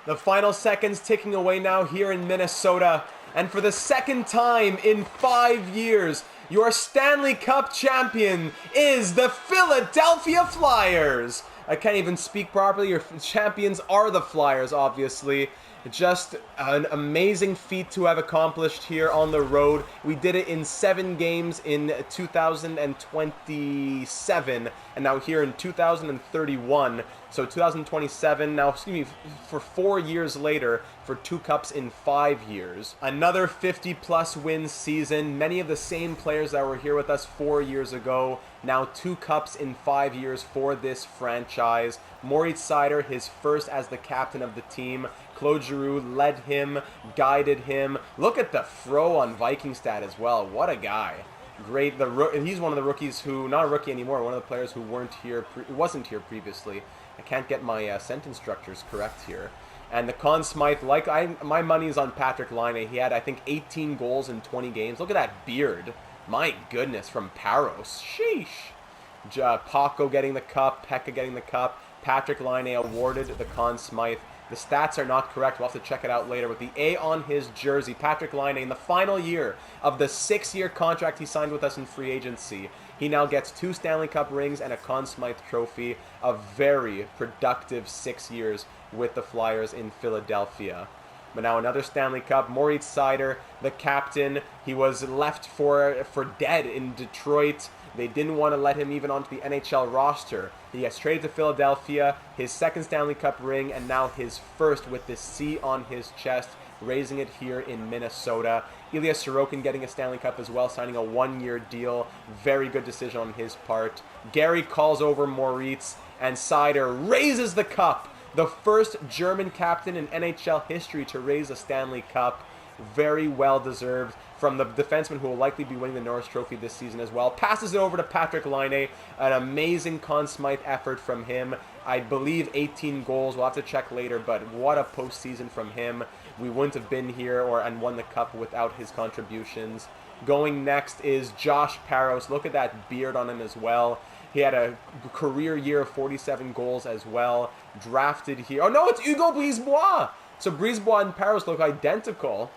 The final seconds ticking away now here in Minnesota. And for the second time in 5 years, your Stanley Cup champion is the Philadelphia Flyers. I can't even speak properly. Your champions are the Flyers, obviously. Just an amazing feat to have accomplished here on the road. We did it in 7 games in 2027, and now here in 2031. So 2027, now, excuse me, for 4 years later, for 2 cups in 5 years. Another 50-plus win season. Many of the same players that were here with us 4 years ago. Now 2 cups in 5 years for this franchise. Moritz Seider, his first as the captain of the team. Claude Giroux led him, guided him. Look at the fro on Vikingstad as well. What a guy. Great. He's one of the rookies who, not a rookie anymore, one of the players who wasn't here previously. I can't get my sentence structures correct here. And the Conn Smythe, my money's on Patrick Laine. He had, I think, 18 goals in 20 games. Look at that beard. My goodness, from Paros. Sheesh. Paco getting the cup, Pekka getting the cup. Patrick Laine awarded the Conn Smythe. The stats are not correct. We'll have to check it out later. With the A on his jersey, Patrick Laine, in the final year of the 6-year contract he signed with us in free agency, he now gets 2 Stanley Cup rings and a Conn Smythe trophy. A very productive 6 years with the Flyers in Philadelphia. But now another Stanley Cup. Moritz Seider, the captain, he was left for dead in Detroit. They didn't want to let him even onto the NHL roster. He gets traded to Philadelphia, his second Stanley Cup ring, and now his first with this C on his chest, raising it here in Minnesota. Ilya Sorokin getting a Stanley Cup as well, signing a 1-year deal. Very good decision on his part. Gary calls over Moritz, and Seider raises the cup. The first German captain in NHL history to raise a Stanley Cup. Very well deserved from the defenseman who will likely be winning the Norris Trophy this season as well. Passes it over to Patrick Laine. An amazing Conn Smythe effort from him. I believe 18 goals. We'll have to check later, but what a postseason from him. We wouldn't have been here and won the cup without his contributions. Going next is Josh Paros. Look at that beard on him as well. He had a career year of 47 goals as well. Drafted here. Oh no, it's Hugo Brisebois. So Brisebois and Paros look identical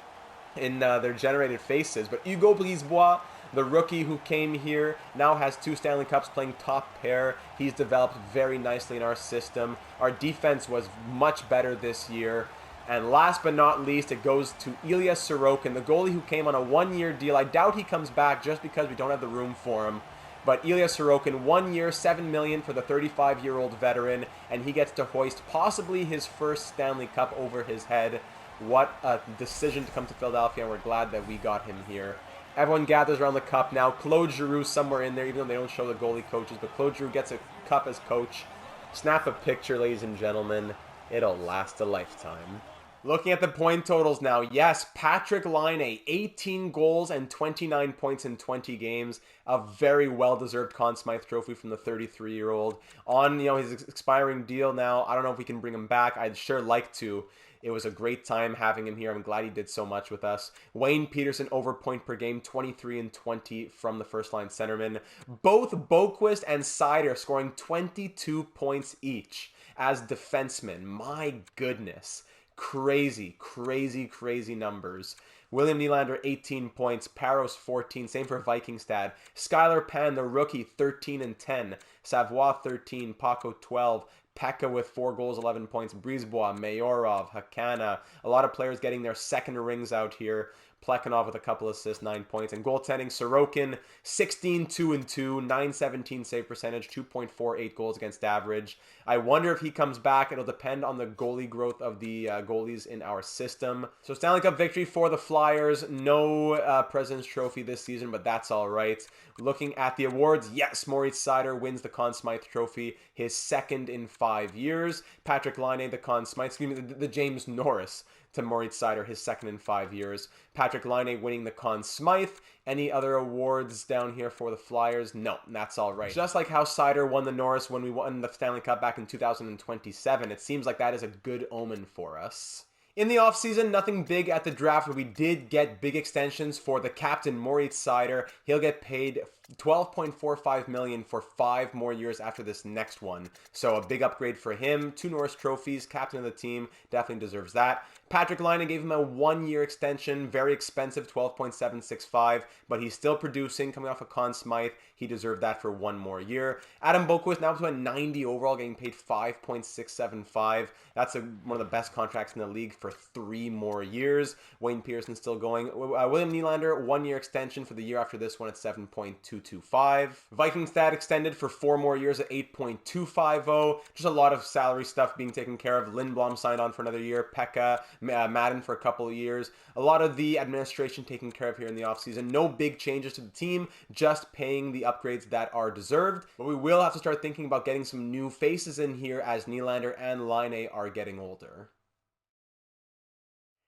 in their generated faces. But Hugo Brisebois, the rookie who came here, now has 2 Stanley Cups playing top pair. He's developed very nicely in our system. Our defense was much better this year. And last but not least, it goes to Ilya Sorokin, the goalie who came on a 1-year deal. I doubt he comes back just because we don't have the room for him. But Ilya Sorokin, 1 year, $7 million for the 35-year-old veteran, and he gets to hoist possibly his first Stanley Cup over his head. What a decision to come to Philadelphia, and we're glad that we got him here. Everyone gathers around the cup now. Claude Giroux somewhere in there, even though they don't show the goalie coaches, but Claude Giroux gets a cup as coach. Snap a picture, ladies and gentlemen. It'll last a lifetime. Looking at the point totals now, yes, Patrick Laine, 18 goals and 29 points in 20 games. A very well-deserved Conn Smythe trophy from the 33-year-old. On, his expiring deal now, I don't know if we can bring him back. I'd sure like to. It was a great time having him here. I'm glad he did so much with us. Wayne Peterson over point per game, 23 and 20 from the first-line centerman. Both Boquist and Seider scoring 22 points each as defensemen. My goodness. Crazy, crazy, crazy numbers. William Nylander, 18 points. Paros, 14. Same for Vikingstad. Skylar Pan, the rookie, 13 and 10. Savoie, 13. Paco, 12. Pekka with 4 goals, 11 points. Brisebois, Mayorov, Hakana. A lot of players getting their second rings out here. Plekhanov with a couple assists, 9 points. And goaltending, Sorokin, 16, 2-2, 917 save percentage, 2.48 goals against average. I wonder if he comes back. It'll depend on the goalie growth of the goalies in our system. So Stanley Cup victory for the Flyers. No President's Trophy this season, but that's all right. Looking at the awards, yes, Moritz Seider wins the Conn Smythe Trophy, his second in 5 years. Patrick Laine, the Conn Smythe, the James Norris to Moritz Seider, his second in 5 years. Patrick Laine winning the Conn Smythe. Any other awards down here for the Flyers? No, that's all right. Just like how Seider won the Norris when we won the Stanley Cup back in 2027, it seems like that is a good omen for us. In the offseason, nothing big at the draft, but we did get big extensions for the captain, Moritz Seider. He'll get paid $12.45 million for 5 more years after this next one. So a big upgrade for him. 2 Norris trophies, captain of the team, definitely deserves that. Patrick Laine gave him a 1-year extension, very expensive, 12.765, but he's still producing, coming off a Conn Smythe. He deserved that for 1 more year. Adam Boqvist now up to a 90 overall, getting paid 5.675. That's one of the best contracts in the league for 3 more years. Wayne Pearson still going. William Nylander, 1-year extension for the year after this one at 7.225. Viking stat extended for 4 more years at 8.250. Just a lot of salary stuff being taken care of. Lindblom signed on for another year. Pekka, Madden for a couple of years. A lot of the administration taken care of here in the offseason. No big changes to the team, just paying the upgrades that are deserved. But we will have to start thinking about getting some new faces in here as Nylander and Laine are getting older.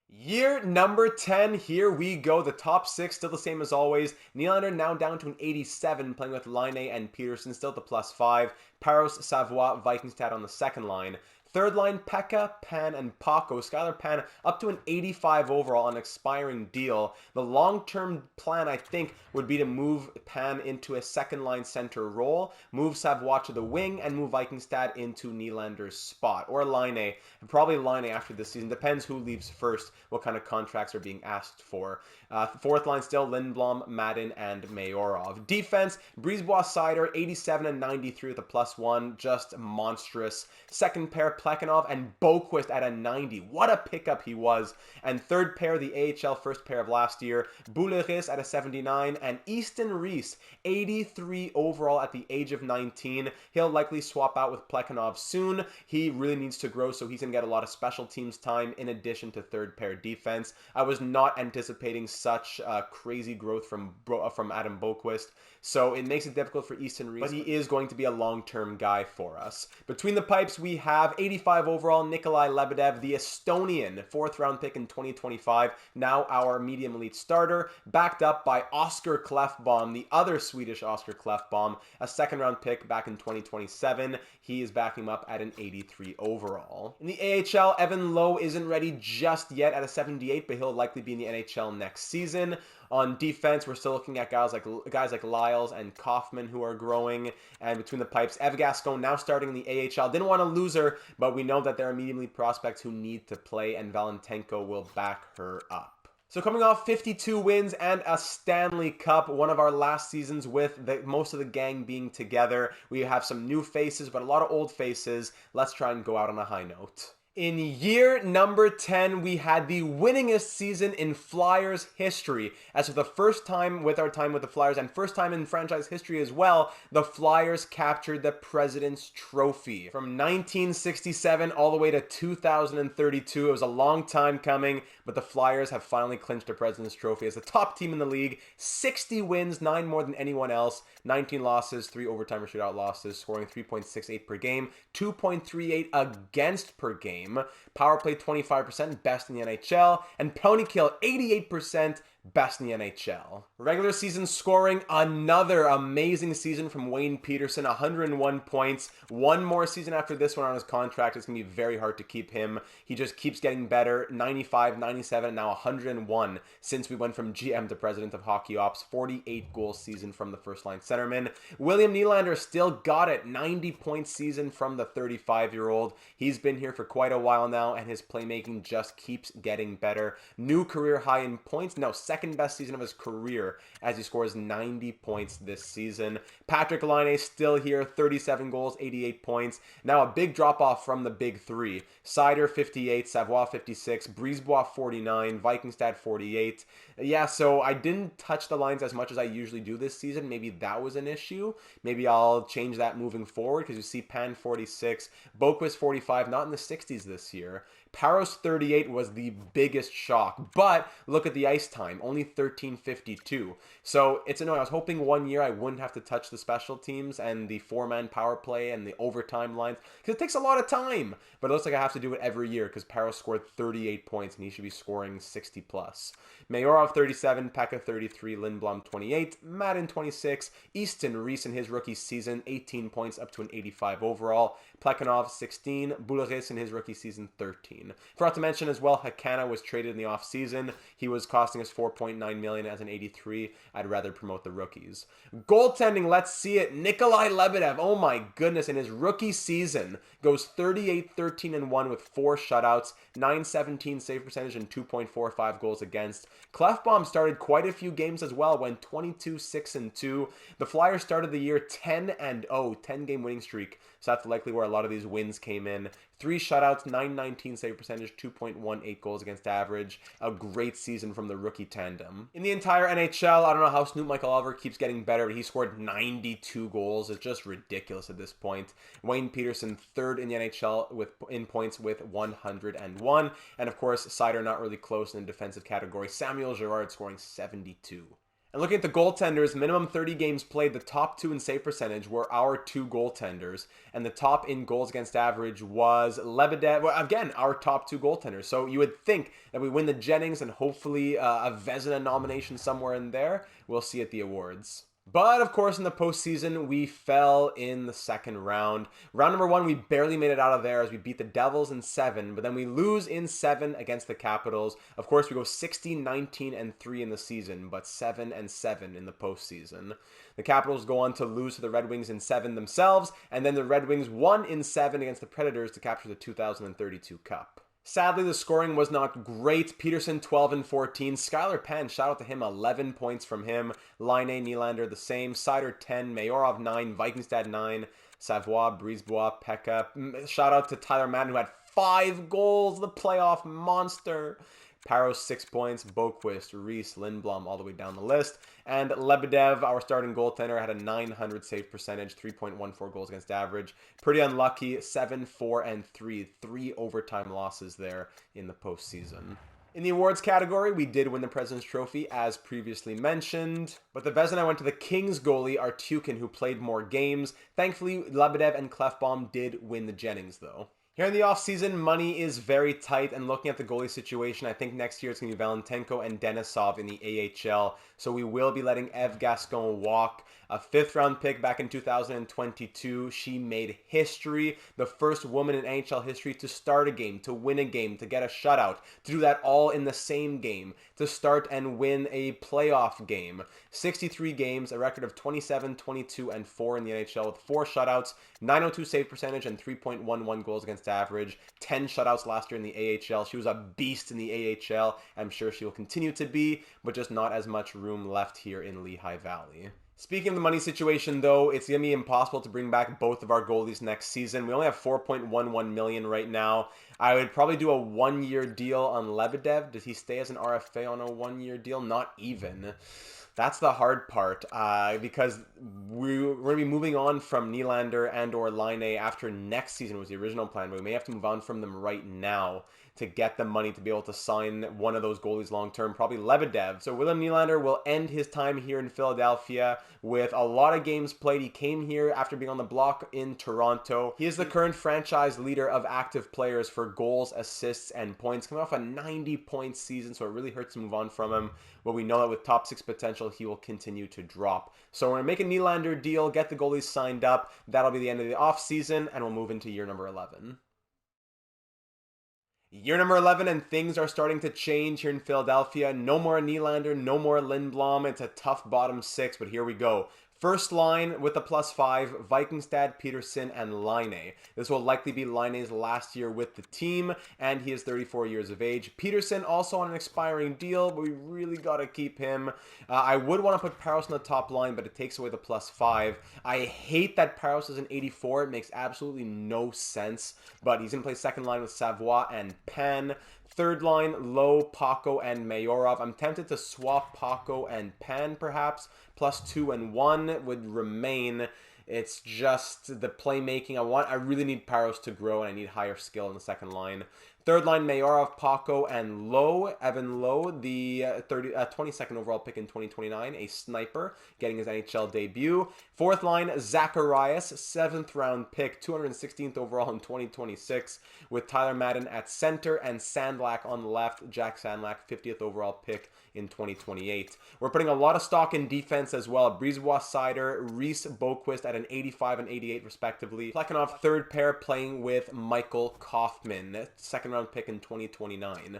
Year number 10, here we go. The top 6 still the same as always. Nylander now down to an 87, playing with Laine and Peterson still at the +5. Paros, Savoie, Vikingstad on the second line. Third line, Pekka, Pan, and Paco. Skylar Pan up to an 85 overall on an expiring deal. The long-term plan, I think, would be to move Pan into a second-line center role, move Savoie to the wing, and move Vikingstad into Nylander's spot. Or Laine. Probably Laine after this season. Depends who leaves first, what kind of contracts are being asked for. Fourth line still, Lindblom, Madden, and Mayorov. Defense, Brisebois, Seider, 87 and 93 with a +1. Just monstrous. Second pair, Plekhanov and Boqvist at a 90. What a pickup he was. And third pair, the AHL first pair of last year, Bouleris at a 79 and Easton Reese, 83 overall at the age of 19. He'll likely swap out with Plekhanov soon. He really needs to grow, so he's going to get a lot of special teams time in addition to third pair defense. I was not anticipating such crazy growth from Adam Boqvist, so it makes it difficult for Easton Reese, but he is going to be a long-term guy for us. Between the pipes, we have 85 overall Nikolai Lebedev, the Estonian 4th-round pick in 2025, now our medium elite starter, backed up by Oscar Klefbom, the other Swedish Oscar Klefbom, a 2nd-round pick back in 2027. He is backing him up at an 83 overall. In the AHL, Evan Lowe isn't ready just yet at a 78, but he'll likely be in the NHL next season. On defense, we're still looking at guys like Lyles and Kaufman who are growing. And between the pipes, Eva Gascon now starting in the AHL. Didn't want to lose her, but we know that there are medium elite prospects who need to play, and Valentenko will back her up. So coming off 52 wins and a Stanley Cup, one of our last seasons with most of the gang being together. We have some new faces, but a lot of old faces. Let's try and go out on a high note. In year number 10, we had the winningest season in Flyers history. As for the first time with our time with the Flyers, and first time in franchise history as well, the Flyers captured the President's Trophy. From 1967 all the way to 2032, it was a long time coming, but the Flyers have finally clinched the President's Trophy as the top team in the league. 60 wins, 9 more than anyone else, 19 losses, 3 overtime or shootout losses, scoring 3.68 per game, 2.38 against per game. Power play 25%, best in the NHL, and penalty kill 88%, best in the NHL. Regular season scoring, another amazing season from Wayne Peterson, 101 points. One more season after this one on his contract. It's going to be very hard to keep him. He just keeps getting better. 95, 97, now 101 since we went from GM to President of Hockey Ops. 48 goal season from the first line centerman. William Nylander still got it. 90-point season from the 35-year-old. He's been here for quite a while now, and his playmaking just keeps getting better. New career high in points. No, second best season of his career as he scores 90 points this season. Patrick Laine still here, 37 goals, 88 points. Now a big drop off from the big three. Seider 58, Savoie 56, Brisebois 49, Vikingstad 48. Yeah, so I didn't touch the lines as much as I usually do this season. Maybe that was an issue. Maybe I'll change that moving forward, because you see Pan 46, Boqvist 45, not in the 60s this year. Paros 38 was the biggest shock, but look at the ice time, only 13:52. So it's annoying. I was hoping 1 year I wouldn't have to touch the special teams and the 4-man power play and the overtime lines, because it takes a lot of time. But it looks like I have to do it every year, because Paros scored 38 points and he should be scoring 60 plus. Mayorov 37, Pekka 33, Lindblom 28, Madden 26, Easton Reese in his rookie season 18 points up to an 85 overall, Plekhanov 16, Bouleris in his rookie season 13. 14. Forgot to mention as well, Hakana was traded in the offseason. He was costing us $4.9 million as an 83. I'd rather promote the rookies. Goaltending, let's see it. Nikolai Lebedev, oh my goodness, in his rookie season, goes 38, 13, and 1 with 4 shutouts, 917 save percentage, and 2.45 goals against. Clefbaum started quite a few games as well, went 22, 6, and 2. The Flyers started the year 10-0, 10-game winning streak. So that's likely where a lot of these wins came in. 3 shutouts, 919 save percentage, 2.18 goals against average. A great season from the rookie tandem. In the entire NHL, I don't know how Snoop Michael Oliver keeps getting better, but he scored 92 goals. It's just ridiculous at this point. Wayne Peterson, third in the NHL in points with 101. And of course, Seider not really close in the defensive category. Samuel Girard scoring 72. And looking at the goaltenders, minimum 30 games played, the top 2 in save percentage were our 2 goaltenders. And the top in goals against average was Lebedev. Well, again, our top 2 goaltenders. So you would think that we win the Jennings and hopefully a Vezina nomination somewhere in there. We'll see at the awards. But, of course, in the postseason, we fell in the second round. Round number 1, we barely made it out of there as we beat the Devils in 7, but then we lose in 7 against the Capitals. Of course, we go 16, 19, and 3 in the season, but 7 and 7 in the postseason. The Capitals go on to lose to the Red Wings in 7 themselves, and then the Red Wings won in 7 against the Predators to capture the 2032 Cup. Sadly, the scoring was not great. Peterson, 12 and 14. Skylar Penn, shout out to him, 11 points from him. Line Nylander, the same. Seider, 10. Mayorov, 9. Vikingstad, 9. Savoie, Brisebois, Pekka. Shout out to Tyler Madden, who had 5 goals. The playoff monster. Parros, 6 points. Boquist, Reese, Lindblom, all the way down the list. And Lebedev, our starting goaltender, had a 900 save percentage, 3.14 goals against average. Pretty unlucky, 7, 4, and 3. 3 overtime losses there in the postseason. In the awards category, we did win the President's Trophy, as previously mentioned. But the Vezina went to the Kings goalie, Artyukin, who played more games. Thankfully, Lebedev and Clefbaum did win the Jennings, though. Here in the offseason, money is very tight, and looking at the goalie situation, I think next year it's going to be Valentenko and Denisov in the AHL, so we will be letting Eve Gascon walk. A 5th-round pick back in 2022. She made history. The first woman in NHL history to start a game, to win a game, to get a shutout, to do that all in the same game, to start and win a playoff game. 63 games, a record of 27, 22, and 4 in the NHL with 4 shutouts, 902 save percentage, and 3.11 goals against average. 10 shutouts last year in the AHL. She was a beast in the AHL. I'm sure she will continue to be, but just not as much room left here in Lehigh Valley. Speaking of the money situation, though, it's going to be impossible to bring back both of our goalies next season. We only have $4.11 million right now. I would probably do a 1-year deal on Lebedev. Does he stay as an RFA on a 1-year deal? Not even. That's the hard part, because we're going to be moving on from Nylander and or Line after next season was the original plan, but we may have to move on from them right now to get the money to be able to sign one of those goalies long-term, probably Lebedev. So William Nylander will end his time here in Philadelphia with a lot of games played. He came here after being on the block in Toronto. He is the current franchise leader of active players for goals, assists, and points, coming off a 90-point season, so it really hurts to move on from him. But we know that with top 6 potential, he will continue to drop. So we're going to make a Nylander deal, get the goalies signed up. That'll be the end of the offseason, and we'll move into year number 11. Year number 11, and things are starting to change here in Philadelphia. No more Nylander, no more Lindblom. It's a tough bottom 6, but here we go. First line with a +5, Vikingstad, Peterson, and Line. This will likely be Line's last year with the team, and he is 34 years of age. Peterson also on an expiring deal, but we really got to keep him. I would want to put Parros on the top line, but it takes away the +5. I hate that Parros is an 84. It makes absolutely no sense, but he's going to play second line with Savoie and Penn. Third line, Lowe, Paco, and Mayorov. I'm tempted to swap Paco and Penn, perhaps. +2 and 1 would remain. It's just the playmaking. I really need Parros to grow, and I need higher skill in the second line. Third line, Mayorov, Paco, and Lowe. Evan Lowe, the 22nd overall pick in 2029, a sniper, getting his NHL debut. Fourth line, Zacharias, 7th round pick, 216th overall in 2026, with Tyler Madden at center and Sandlak on the left. Jack Sandlak, 50th overall pick in 2028. We're putting a lot of stock in defense as well. Brisebois, Seider, Reese, Boquist at an 85 and 88 respectively. Plekhanov, third pair, playing with Michael Kaufman. Second round round pick in 2029.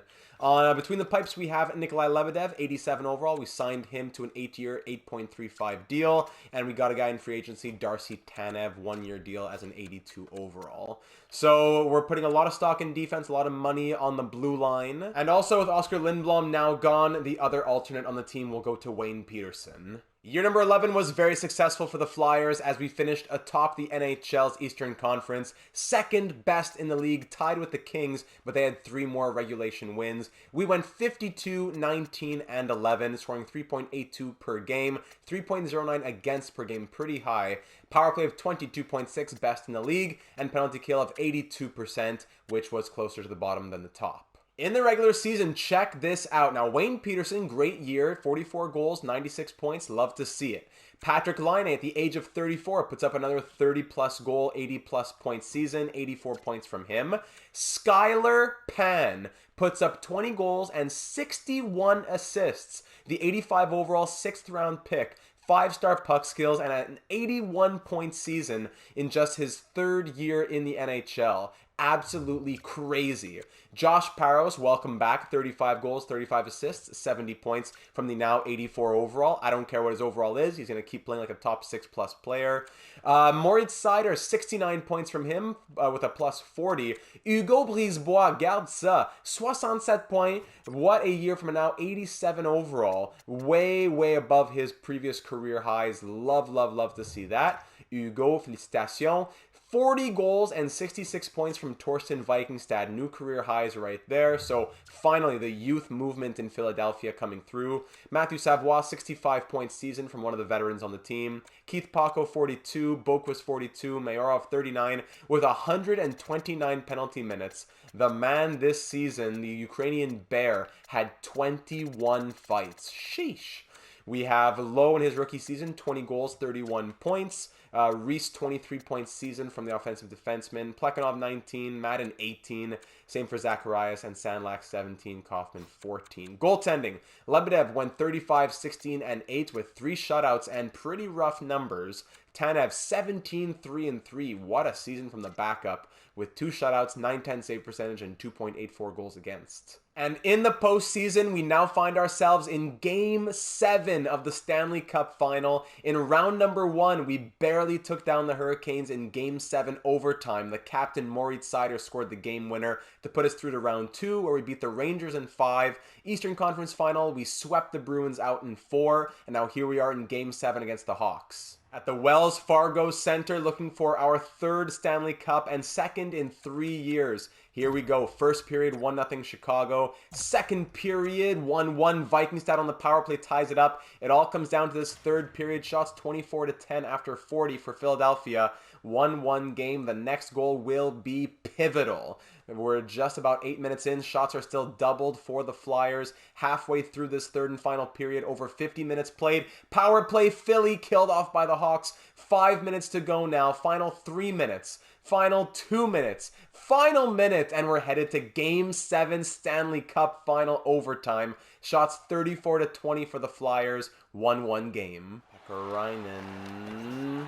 Between the pipes, we have Nikolai Lebedev, 87 overall. We signed him to an 8-year, $8.35 deal. And we got a guy in free agency, Darcy Tanev, 1-year deal as an 82 overall. So we're putting a lot of stock in defense, a lot of money on the blue line. And also with Oscar Lindblom now gone, the other alternate on the team will go to Wayne Peterson. Year number 11 was very successful for the Flyers as we finished atop the NHL's Eastern Conference, second best in the league, tied with the Kings, but they had 3 more regulation wins. We went 52, 19, and 11, scoring 3.82 per game, 3.09 against per game, pretty high. Power play of 22.6, best in the league, and penalty kill of 82%, which was closer to the bottom than the top. In the regular season, check this out. Now, Wayne Peterson, great year, 44 goals, 96 points, love to see it. Patrick Laine, at the age of 34, puts up another 30-plus goal, 80-plus point season, 84 points from him. Skylar Pan puts up 20 goals and 61 assists. The 85 overall 6th-round pick, 5-star puck skills, and an 81-point season in just his 3rd year in the NHL. Absolutely crazy. Josh Parros, welcome back. 35 goals, 35 assists, 70 points from the now 84 overall. I don't care what his overall is. He's going to keep playing like a top 6+ player. Moritz Seider, 69 points from him with a plus 40. Hugo Brisebois, garde ça. 67 points. What a year from a now 87 overall. Way, way above his previous career highs. Love, love, love to see that. Hugo, félicitations. 40 goals and 66 points from Torsten Vikingstad. New career highs right there. So finally, the youth movement in Philadelphia coming through. Matthew Savoie, 65-point season from one of the veterans on the team. Keith Paco, 42. Boquist, 42. Mayorov, 39. With 129 penalty minutes. The man this season, the Ukrainian Bear, had 21 fights. Sheesh. We have Lowe in his rookie season, 20 goals, 31 points. Reese, 23-point season from the offensive defenseman. Plekhanov, 19. Madden, 18. Same for Zacharias. And Sandlak, 17. Kaufman, 14. Goaltending. Lebedev went 35, 16, and 8 with 3 shutouts and pretty rough numbers. Tanev, 17, 3, and 3. What a season from the backup with 2 shutouts, 910 save percentage, and 2.84 goals against. And in the postseason, we now find ourselves in Game 7 of the Stanley Cup Final. In round number 1, we barely took down the Hurricanes in Game 7 overtime. The captain, Moritz Seider, scored the game winner to put us through to round 2, where we beat the Rangers in 5. Eastern Conference Final, we swept the Bruins out in 4. And now here we are in Game 7 against the Hawks. At the Wells Fargo Center, looking for our 3rd Stanley Cup and 2nd in 3 years. Here we go. First period, 1-0 Chicago. Second period, 1-1 Vikingstad on the power play ties it up. It all comes down to this 3rd period. Shots 24-10 after 40 for Philadelphia. 1-1 game. The next goal will be pivotal. We're just about 8 minutes in. Shots are still doubled for the Flyers. Halfway through this 3rd and final period, over 50 minutes played. Power play, Philly killed off by the Hawks. 5 minutes to go now. Final 3 minutes. Final 2 minutes. Final minute. And we're headed to Game 7 Stanley Cup Final overtime. Shots 34-20 for the Flyers. 1-1 game. Pekarainen.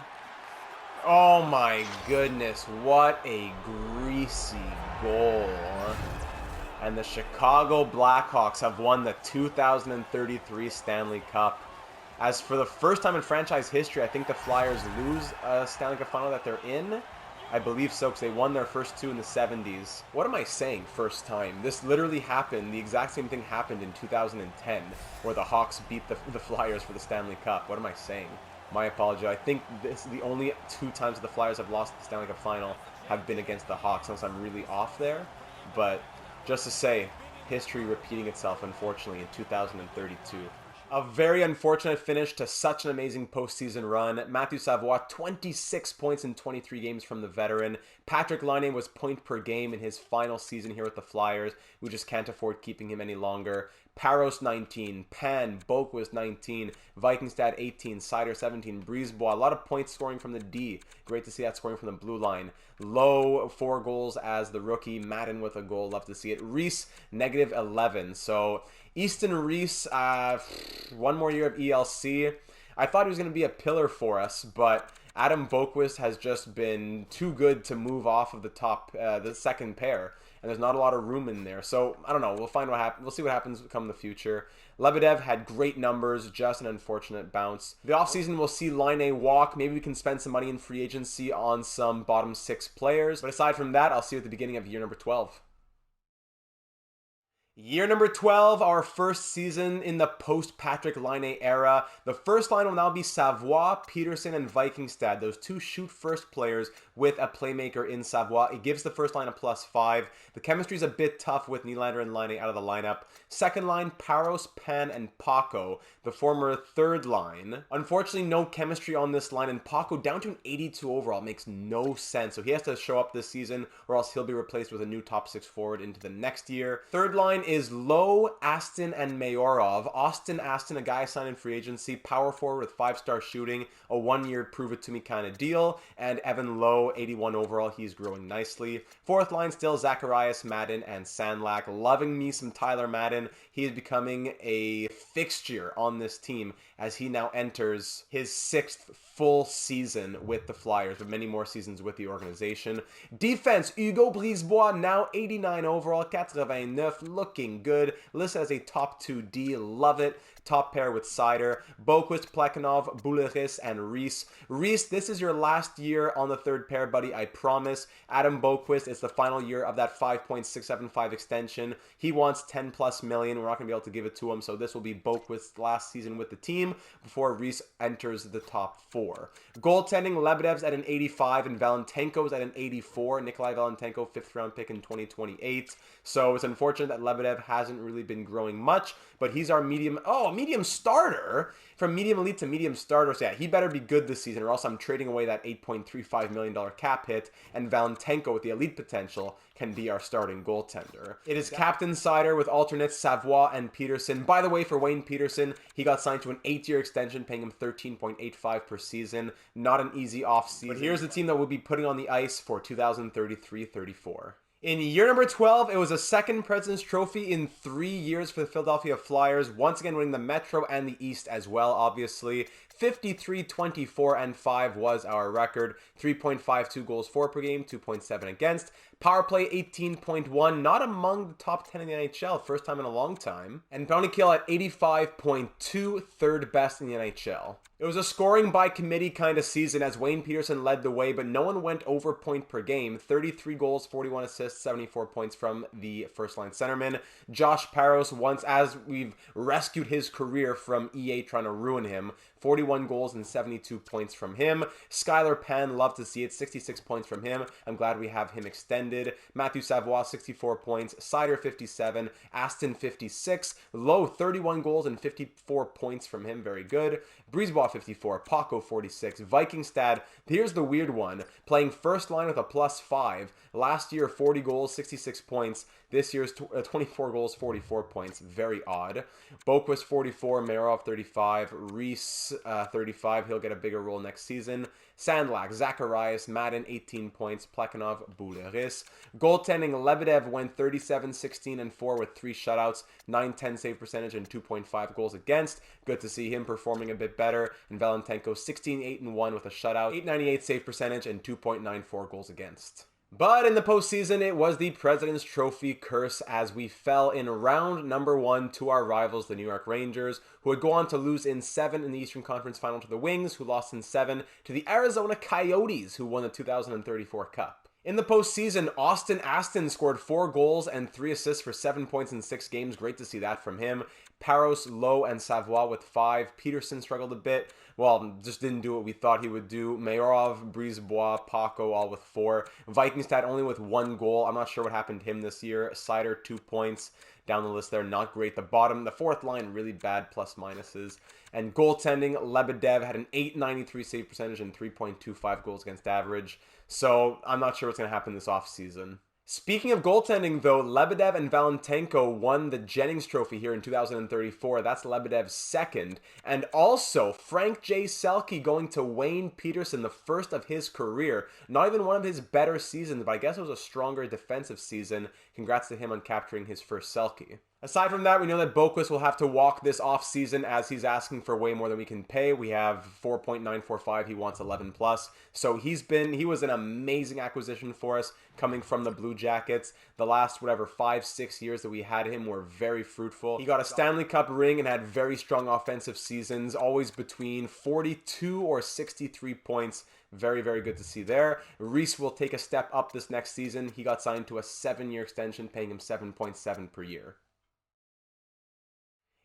Oh my goodness, what a greasy goal. And the Chicago Blackhawks have won the 2033 Stanley Cup. As for the first time in franchise history, I think the Flyers lose a Stanley Cup final that they're in. I believe so, because they won their first 2 in the 70s. What am I saying, first time? This literally happened, the exact same thing happened in 2010, where the Hawks beat the Flyers for the Stanley Cup. What am I saying? My apology. I think this the only 2 times that the Flyers have lost the Stanley Cup final have been against the Hawks, unless I'm really off there. But just to say, history repeating itself, unfortunately, in 2032. A very unfortunate finish to such an amazing postseason run. Matthew Savoie, 26 points in 23 games from the veteran. Patrick Laine was point per game in his final season here with the Flyers. We just can't afford keeping him any longer. Parros, 19. Pan, Boquist, 19. Vikingstad, 18. Seider, 17. Brisebois, a lot of points scoring from the D. Great to see that scoring from the blue line. Lowe, 4 goals as the rookie. Madden with a goal. Love to see it. Reese, negative 11. So Easton Reese, 1 more year of ELC. I thought he was going to be a pillar for us, but Adam Boquist has just been too good to move off of the top, the second pair. and there's not a lot of room in there. So I don't know. We'll find what happens. We'll see what happens come the future. Lebedev had great numbers, just an unfortunate bounce. The offseason will see Laine walk. Maybe we can spend some money in free agency on some bottom 6 players. But aside from that, I'll see you at the beginning of year number 12. Year number 12, our first season in the post-Patrick Laine era. The first line will now be Savoie, Peterson, and Vikingstad. Those 2 shoot-first players with a playmaker in Savoie. It gives the first line a +5. The chemistry is a bit tough with Nylander and Laine out of the lineup. Second line, Paros, Pan, and Paco, the former third line. Unfortunately, no chemistry on this line, and Paco down to an 82 overall. Makes no sense. So he has to show up this season, or else he'll be replaced with a new top 6 forward into the next year. Third line is Lowe, Aston, and Mayorov. Austin Aston, a guy signed in free agency, power forward with 5-star shooting, a 1-year prove-it-to-me kind of deal, and Evan Lowe, 81 overall. He's growing nicely. Fourth line still Zacharias, Madden, and Sandlak. Loving me some Tyler Madden. He is becoming a fixture on this team as he now enters his 6th full season with the Flyers, but many more seasons with the organization. Defense, Hugo Brisebois, now 89 overall, 89, looking good. Listed as a top 2D, love it. Top pair with Sider, Boquist, Plekhanov, Bouleris, and Reese. Reese, this is your last year on the third pair, buddy, I promise. Adam Boquist, it's the final year of that 5.675 extension. He wants 10 plus million. We're not going to be able to give it to him, so this will be Boquist's last season with the team before Reese enters the top 4. Goaltending, Lebedev's at an 85 and Valentenko's at an 84. Nikolai Valentenko, 5th round pick in 2028. So it's unfortunate that Lebedev hasn't really been growing much, but he's our medium starter. From medium elite to medium starter. So yeah, he better be good this season or else I'm trading away that $8.35 million cap hit, and Valentenko with the elite potential can be our starting goaltender. It is Captain Sider with alternates Savoie and Peterson. By the way, for Wayne Peterson, he got signed to an 8-year extension, paying him $13.85 per season. Not an easy offseason. But here's the team that we'll be putting on the ice for 2033-34. In year number 12, it was a second President's Trophy in 3 years for the Philadelphia Flyers, once again winning the Metro and the East as well, obviously. 53, 24, and 5 was our record. 3.52 goals for per game, 2.7 against. Power play 18.1, not among the top 10 in the NHL, first time in a long time. And penalty kill at 85.2, third best in the NHL. It was a scoring by committee kind of season as Wayne Peterson led the way, but no one went over point per game. 33 goals, 41 assists, 74 points from the first line centerman. Josh Paros, once as we've rescued his career from EA trying to ruin him, 41 goals and 72 points from him. Skylar Penn, love to see it, 66 points from him. I'm glad we have him extended. Matthew Savoie, 64 points. Sider, 57. Aston, 56. Lowe, 31 goals and 54 points from him. Very good. Brisebois, 54. Paco, 46. Vikingstad, here's the weird one. Playing first line with a +5. Last year, 40 goals, 66 points. This year's 24 goals, 44 points. Very odd. Boquist, 44. Mayorov, 35. Reese, 35. He'll get a bigger role next season. Sandlak, Zacharias, Madden, 18 points. Plekhanov, Bouleris. Goaltending, Lebedev went 37, 16, and 4 with 3 shutouts, 9-10 save percentage, and 2.5 goals against. Good to see him performing a bit better. And Valentenko, 16, 8, and 1 with a shutout, 898 save percentage, and 2.94 goals against. But in the postseason, it was the President's Trophy curse as we fell in round number 1 to our rivals, the New York Rangers, who would go on to lose in 7 in the Eastern Conference Final to the Wings, who lost in 7 to the Arizona Coyotes, who won the 2034 Cup. In the postseason, Austin Aston scored 4 goals and 3 assists for 7 points in 6 games. Great to see that from him. Paros, Lowe, and Savoie with 5. Peterson struggled a bit. Well, just didn't do what we thought he would do. Mayorov, Brisebois, Paco, all with 4. Vikingstad only with 1 goal. I'm not sure what happened to him this year. Sider, 2 points. Down the list there, not great. The fourth line, really bad plus minuses. And goaltending, Lebedev had an 893 save percentage and 3.25 goals against average. So I'm not sure what's going to happen this offseason. Speaking of goaltending, though, Lebedev and Valentenko won the Jennings Trophy here in 2034. That's Lebedev's second. And also, Frank J. Selke going to Wayne Peterson, the first of his career. Not even one of his better seasons, but I guess it was a stronger defensive season. Congrats to him on capturing his first Selke. Aside from that, we know that Boquist will have to walk this offseason as he's asking for way more than we can pay. We have 4.945. He wants 11 plus. So he was an amazing acquisition for us coming from the Blue Jackets. The last, 5-6 years that we had him were very fruitful. He got a Stanley Cup ring and had very strong offensive seasons, always between 42 or 63 points. Very, very good to see there. Reese will take a step up this next season. He got signed to a 7-year extension, paying him 7.7 per year.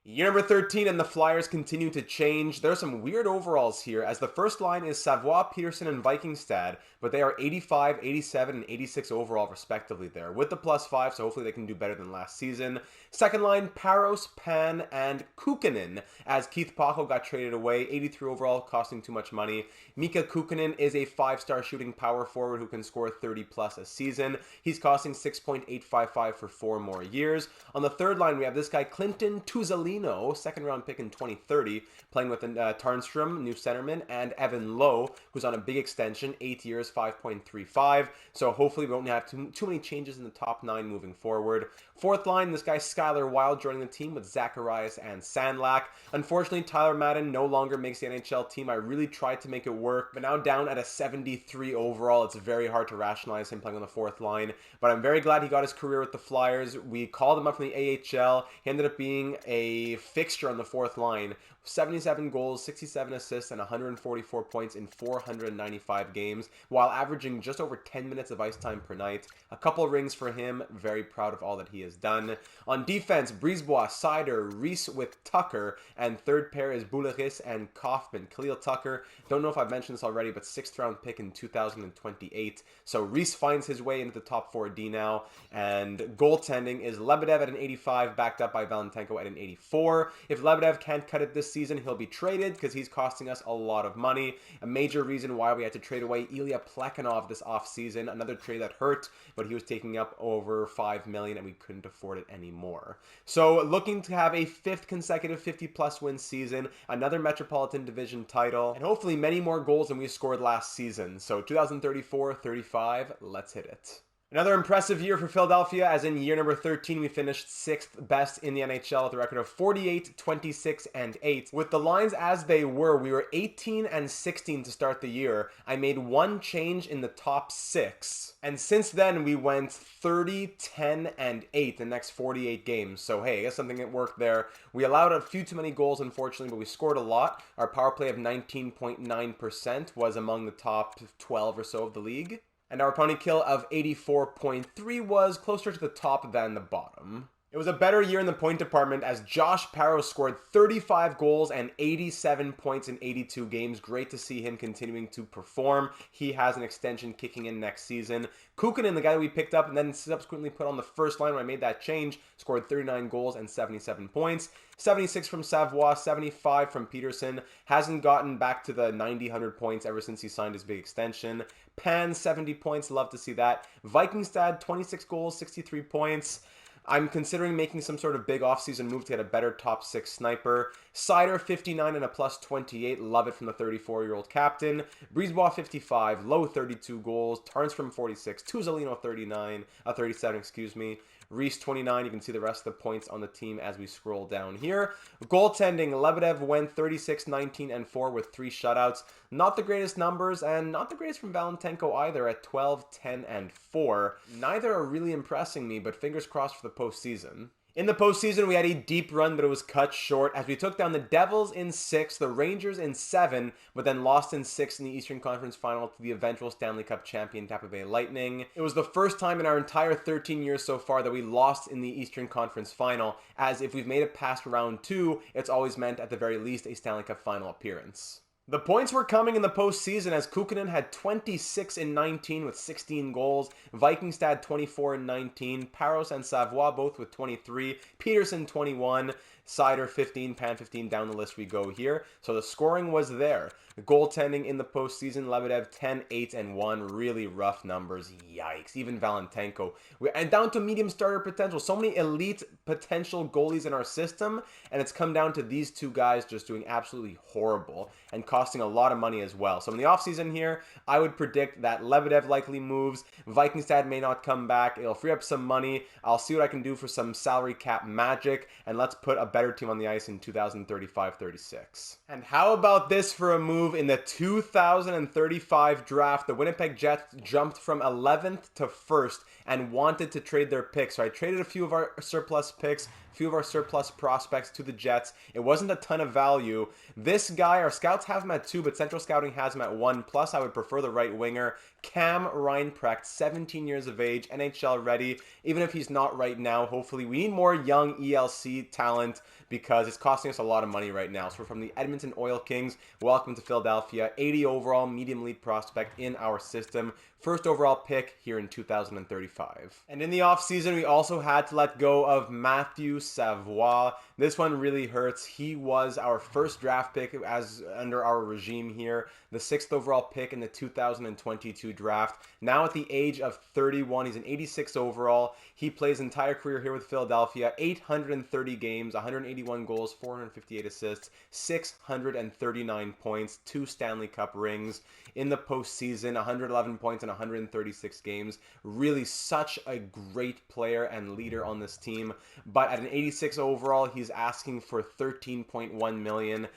Year number 13, and the Flyers continue to change. There are some weird overalls here, as the first line is Savoie, Peterson, and Vikingstad, but they are 85, 87, and 86 overall respectively there, with the +5, so hopefully they can do better than last season. Second line, Paros, Pan, and Kukkonen, as Keith Paco got traded away, 83 overall, costing too much money. Mika Kukkonen is a 5-star shooting power forward who can score 30 plus a season. He's costing 6.855 for 4 more years. On the third line, we have this guy, Clinton Tuzalino, second round pick in 2030, playing with Tarnstrom, new centerman, and Evan Lowe, who's on a big extension, 8 years, 5.35. So hopefully we won't have too many changes in the top 9 moving forward. Fourth line, this guy Skylar Wilde joining the team with Zacharias and Sandlak. Unfortunately, Tyler Madden no longer makes the NHL team. I really tried to make it work, but now down at a 73 overall, it's very hard to rationalize him playing on the fourth line. But I'm very glad he got his career with the Flyers. We called him up from the AHL. He ended up being a fixture on the fourth line. 77 goals, 67 assists, and 144 points in 495 games, while averaging just over 10 minutes of ice time per night. A couple rings for him. Very proud of all that he has done. On defense, Brisebois, Sider, Reese with Tucker, and third pair is Bouleris and Kaufman. Khalil Tucker, don't know if I've mentioned this already, but 6th round pick in 2028. So Reese finds his way into the top 4D now, and goaltending is Lebedev at an 85, backed up by Valentenko at an 84. If Lebedev can't cut it this season, he'll be traded because he's costing us a lot of money. A major reason why we had to trade away Ilya Plekhanov this offseason. Another trade that hurt, but he was taking up over $5 million and we couldn't afford it anymore. So looking to have a 5th consecutive 50-plus win season, another Metropolitan Division title, and hopefully many more goals than we scored last season. So 2034-35, let's hit it. Another impressive year for Philadelphia, as in year number 13, we finished 6th best in the NHL with a record of 48, 26, and 8. With the lines as they were, we were 18 and 16 to start the year. I made one change in the top 6. And since then, we went 30, 10, and 8 the next 48 games. So hey, I guess something that worked there. We allowed a few too many goals, unfortunately, but we scored a lot. Our power play of 19.9% was among the top 12 or so of the league. And our penalty kill of 84.3 was closer to the top than the bottom. It was a better year in the point department as Josh Parros scored 35 goals and 87 points in 82 games. Great to see him continuing to perform. He has an extension kicking in next season. Kukkonen, the guy that we picked up and then subsequently put on the first line when I made that change, scored 39 goals and 77 points. 76 from Savoie, 75 from Peterson. Hasn't gotten back to the 90-100 points ever since he signed his big extension. Pan, 70 points. Love to see that. Vikingstad, 26 goals, 63 points. I'm considering making some sort of big offseason move to get a better top 6 sniper. Sider, 59 and a +28. Love it from the 34-year-old captain. Brisebois, 55. Low, 32 goals. Tarnstrom, 46. Tuzalino, 37, excuse me. Reese, 29. You can see the rest of the points on the team as we scroll down here. Goaltending, Lebedev went 36, 19, and 4 with 3 shutouts. Not the greatest numbers, and not the greatest from Valentenko either at 12, 10, and 4. Neither are really impressing me, but fingers crossed for the postseason. In the postseason, we had a deep run, but it was cut short as we took down the Devils in 6, the Rangers in 7, but then lost in 6 in the Eastern Conference Final to the eventual Stanley Cup champion Tampa Bay Lightning. It was the first time in our entire 13 years so far that we lost in the Eastern Conference Final, as if we've made it past round 2, it's always meant at the very least a Stanley Cup Final appearance. The points were coming in the postseason as Kukkonen had 26 in 19 with 16 goals, Vikingstad 24 in 19, Parros and Savoie both with 23, Peterson 21, Sider 15, Pan 15, down the list we go here. So the scoring was there. The goaltending in the postseason, Lebedev 10, 8, and 1. Really rough numbers. Yikes. Even Valentenko. And down to medium starter potential. So many elite potential goalies in our system, and it's come down to these two guys just doing absolutely horrible and costing a lot of money as well. So in the offseason here, I would predict that Lebedev likely moves. Vikingstad may not come back. It'll free up some money. I'll see what I can do for some salary cap magic, and let's put a better team on the ice in 2035-36. And how about this for a move? In the 2035 draft, the Winnipeg Jets jumped from 11th to 1st and wanted to trade their picks. So I traded a few of our surplus picks, a few of our surplus prospects to the Jets. It wasn't a ton of value. This guy, our scouts have him at 2, but Central Scouting has him at 1. Plus, I would prefer the right winger, Cam Reinprecht, 17 years of age, NHL ready. Even if he's not right now, hopefully we need more young ELC talent because it's costing us a lot of money right now. So we're from the Edmonton Oil Kings. Welcome to Philadelphia. 80 overall, medium elite prospect in our system. First overall pick here in 2035. And in the offseason, we also had to let go of Matthew Savoie. This one really hurts. He was our first draft pick as under our regime here. The 6th overall pick in the 2022 draft. Now at the age of 31, he's an 86 overall. He plays entire career here with Philadelphia. 830 games, 181 goals, 458 assists, 639 points, 2 Stanley Cup rings. In the postseason, 111 points in 136 games. Really such a great player and leader on this team. But at an 86 overall, he's asking for 13.1 million.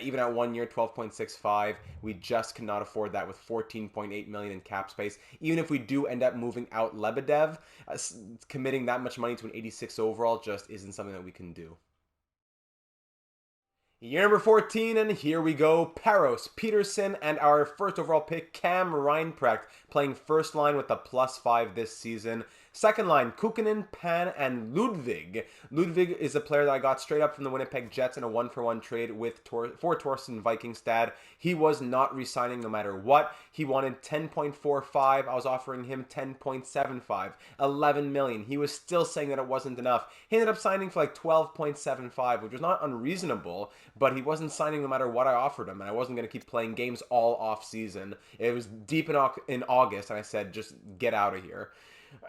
Even at 1 year, 12.65. We just cannot afford that with 14.8 million in cap space. Even if we do end up moving out Lebedev, committing that much money to an 86 overall just isn't something that we can do. Year number 14, and here we go. Paros, Peterson, and our first overall pick, Cam Reinprecht, playing first line with a +5 this season. Second line, Kukkonen, Pan, and Ludwig. Ludwig is a player that I got straight up from the Winnipeg Jets in a 1-for-1 trade for Torsten Vikingstad. He was not re-signing no matter what. He wanted 10.45. I was offering him 10.75. 11 million. He was still saying that it wasn't enough. He ended up signing for like 12.75, which was not unreasonable, but he wasn't signing no matter what I offered him, and I wasn't going to keep playing games all off season. It was deep in August, and I said, just get out of here.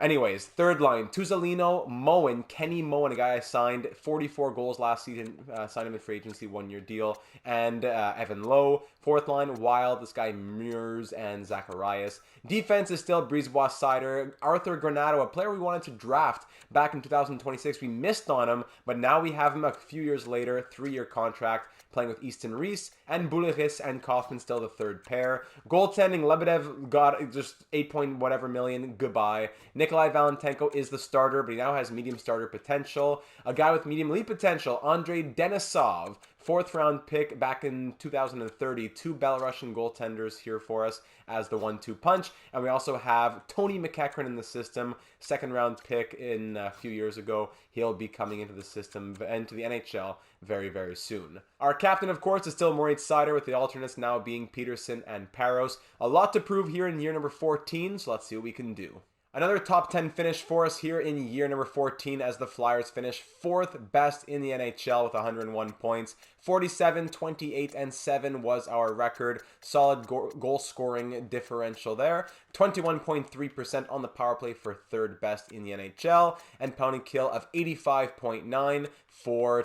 Anyways, third line, Tuzolino, Moen, Kenny Moen, a guy I signed, 44 goals last season, signed him in free agency, 1-year deal, and Evan Lowe. Fourth line, Wild, this guy Murs and Zacharias. Defense is still Brisebois, Sider, Arthur Granado, a player we wanted to draft back in 2026. We missed on him, but now we have him a few years later, 3-year contract, playing with Easton Reese, and Bouleris and Kaufman still the third pair. Goaltending, Lebedev got just 8 point whatever million, goodbye. Nikolai Valentenko is the starter, but he now has medium starter potential. A guy with medium elite potential, Andrei Denisov, 4th round pick back in 2030. 2 Belarusian goaltenders here for us as the 1-2 punch. And we also have Tony McEachran in the system, 2nd round pick in a few years ago. He'll be coming into the system and to the NHL very, very soon. Our captain, of course, is still Moritz Seider, with the alternates now being Peterson and Paros. A lot to prove here in year number 14, so let's see what we can do. Another top 10 finish for us here in year number 14 as the Flyers finish 4th best in the NHL with 101 points. 47, 28, and 7 was our record. Solid goal scoring differential there. 21.3% on the power play for 3rd best in the NHL. And pounding kill of 85.9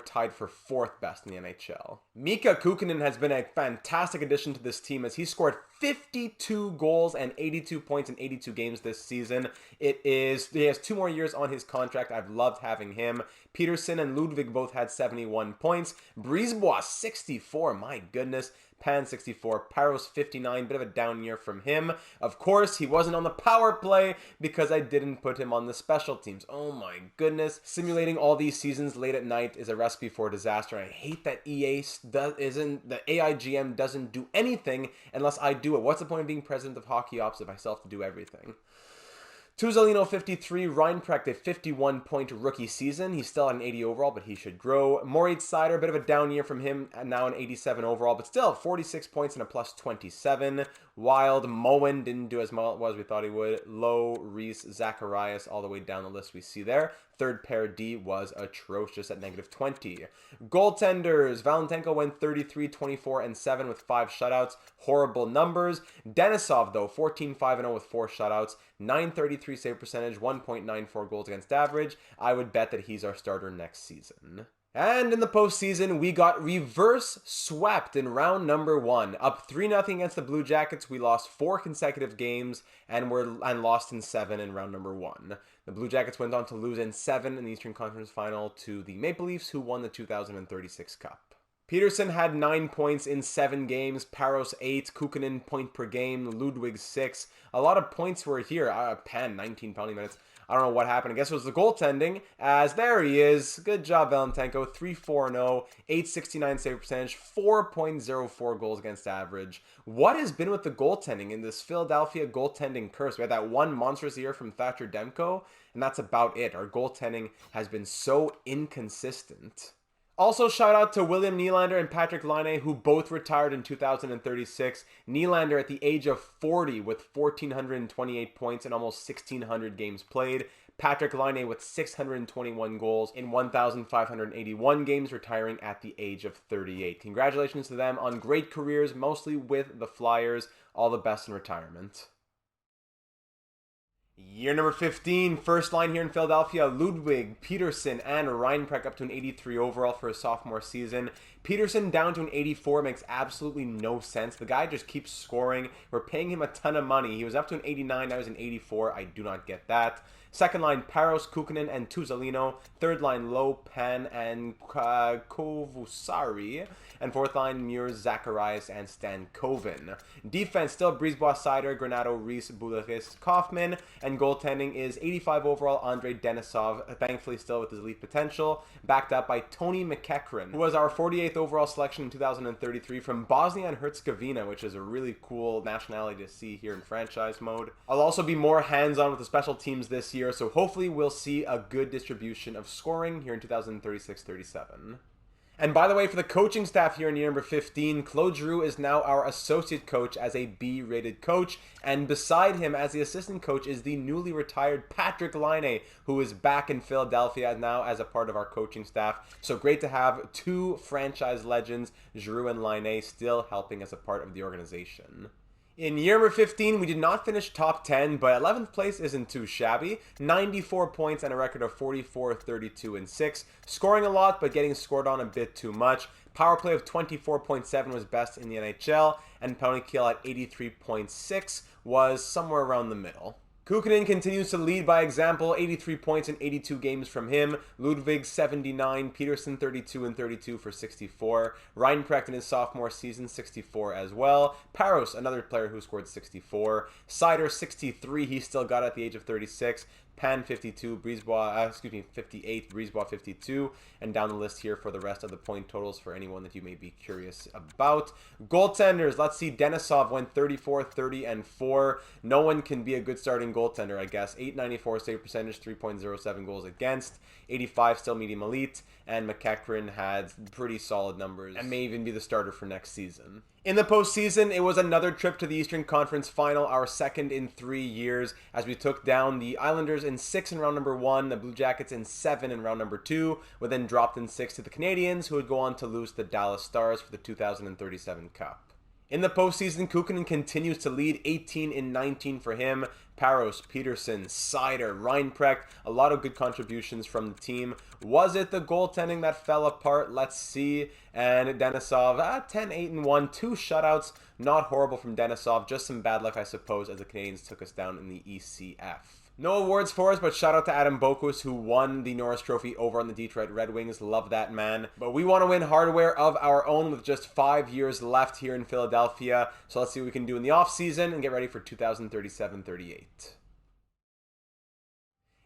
tied for 4th best in the NHL. Mika Kukkonen has been a fantastic addition to this team as he scored 52 goals and 82 points in 82 games this season. He has 2 more years on his contract. I've loved having him. Peterson and Ludwig both had 71 points. Brisebois 64, my goodness. Pan 64, Paros 59, bit of a down year from him. Of course, he wasn't on the power play because I didn't put him on the special teams. Oh my goodness. Simulating all these seasons late at night is a recipe for disaster. I hate that the AIGM doesn't do anything unless I do it. What's the point of being president of Hockey Ops if I still have to do everything? Tuzolino 53, Reinprecht a 51-point rookie season. He's still at an 80 overall, but he should grow. Moritz Seider, a bit of a down year from him, now an 87 overall, but still 46 points and a +27. Wild, Moen didn't do as well as we thought he would. Lowe, Reese, Zacharias, all the way down the list we see there. Third pair D was atrocious at -20. Goaltenders, Valentenko went 33, 24, and 7 with 5 shutouts. Horrible numbers. Denisov, though, 14, 5, and 0 with 4 shutouts. 933 save percentage, 1.94 goals against average. I would bet that he's our starter next season. And in the postseason, we got reverse swept in round number 1. Up 3-0 against the Blue Jackets, we lost 4 consecutive games and lost in 7 in round number 1. The Blue Jackets went on to lose in 7 in the Eastern Conference Final to the Maple Leafs, who won the 2036 Cup. Peterson had 9 points in 7 games, Paros 8, Kukunin point per game, Ludwig 6. A lot of points were here. Penn, 19 penalty minutes. I don't know what happened. I guess it was the goaltending, as there he is. Good job, Valentenko. 3-4-0, 869 save percentage, 4.04 goals against average. What has been with the goaltending in this Philadelphia goaltending curse? We had that one monstrous year from Thatcher Demko, and that's about it. Our goaltending has been so inconsistent. Also, shout out to William Nylander and Patrick Laine, who both retired in 2036. Nylander at the age of 40 with 1,428 points and almost 1,600 games played. Patrick Laine with 621 goals in 1,581 games, retiring at the age of 38. Congratulations to them on great careers, mostly with the Flyers. All the best in retirement. Year number 15, first line here in Philadelphia, Ludwig, Peterson, and Reinprecht up to an 83 overall for his sophomore season. Peterson down to an 84 makes absolutely no sense. The guy just keeps scoring. We're paying him a ton of money. He was up to an 89, now he's an 84. I do not get that. Second line, Paros, Kukunin, and Tuzolino. Third line, Lowe, Penn, and Kovusari. And fourth line, Muir, Zacharias, and Stankoven. Defense, still Brisebois, Sider, Granado, Reese, Bulikis, Kaufman. And goaltending is 85 overall, Andrei Denisov, thankfully still with his elite potential. Backed up by Tony McEachran, who was our 48th overall selection in 2033 from Bosnia and Herzegovina, which is a really cool nationality to see here in franchise mode. I'll also be more hands-on with the special teams this year, so hopefully we'll see a good distribution of scoring here in 2036-37. And by the way, for the coaching staff here in year number 15, Claude Giroux is now our associate coach as a B-rated coach, and beside him as the assistant coach is the newly retired Patrick Laine, who is back in Philadelphia now as a part of our coaching staff. So great to have two franchise legends, Giroux and Laine, still helping as a part of the organization. In year number 15, we did not finish top 10, but 11th place isn't too shabby. 94 points and a record of 44, 32, and 6. Scoring a lot, but getting scored on a bit too much. Power play of 24.7 was best in the NHL, and penalty kill at 83.6 was somewhere around the middle. Kukunin continues to lead by example, 83 points in 82 games from him. Ludwig 79, Peterson 32 and 32 for 64. Reinprecht in his sophomore season 64 as well. Paros, another player who scored 64. Sider 63, he still got at the age of 36. Pan 52, 58, Brisebois 52, and down the list here for the rest of the point totals for anyone that you may be curious about. Goaltenders, let's see, Denisov went 34, 30, and 4. No one can be a good starting goaltender, I guess. 894 save percentage, 3.07 goals against, 85 still medium elite, and McEachran had pretty solid numbers and may even be the starter for next season. In the postseason, it was another trip to the Eastern Conference Final, our second in 3 years, as we took down the Islanders in 6 in round number 1, the Blue Jackets in 7 in round number 2, were then dropped in 6 to the Canadiens, who would go on to lose to the Dallas Stars for the 2037 Cup. In the postseason, Kukunin continues to lead, 18 in 19 for him. Paros, Peterson, Sider, Reinprecht, a lot of good contributions from the team. Was it the goaltending that fell apart? Let's see. And Denisov, 10, 8, and 1, 2 shutouts. Not horrible from Denisov, just some bad luck, I suppose, as the Canadiens took us down in the ECF. No awards for us, but shout out to Adam Bokus, who won the Norris Trophy over on the Detroit Red Wings. Love that man. But we want to win hardware of our own with just 5 years left here in Philadelphia. So let's see what we can do in the offseason and get ready for 2037-38.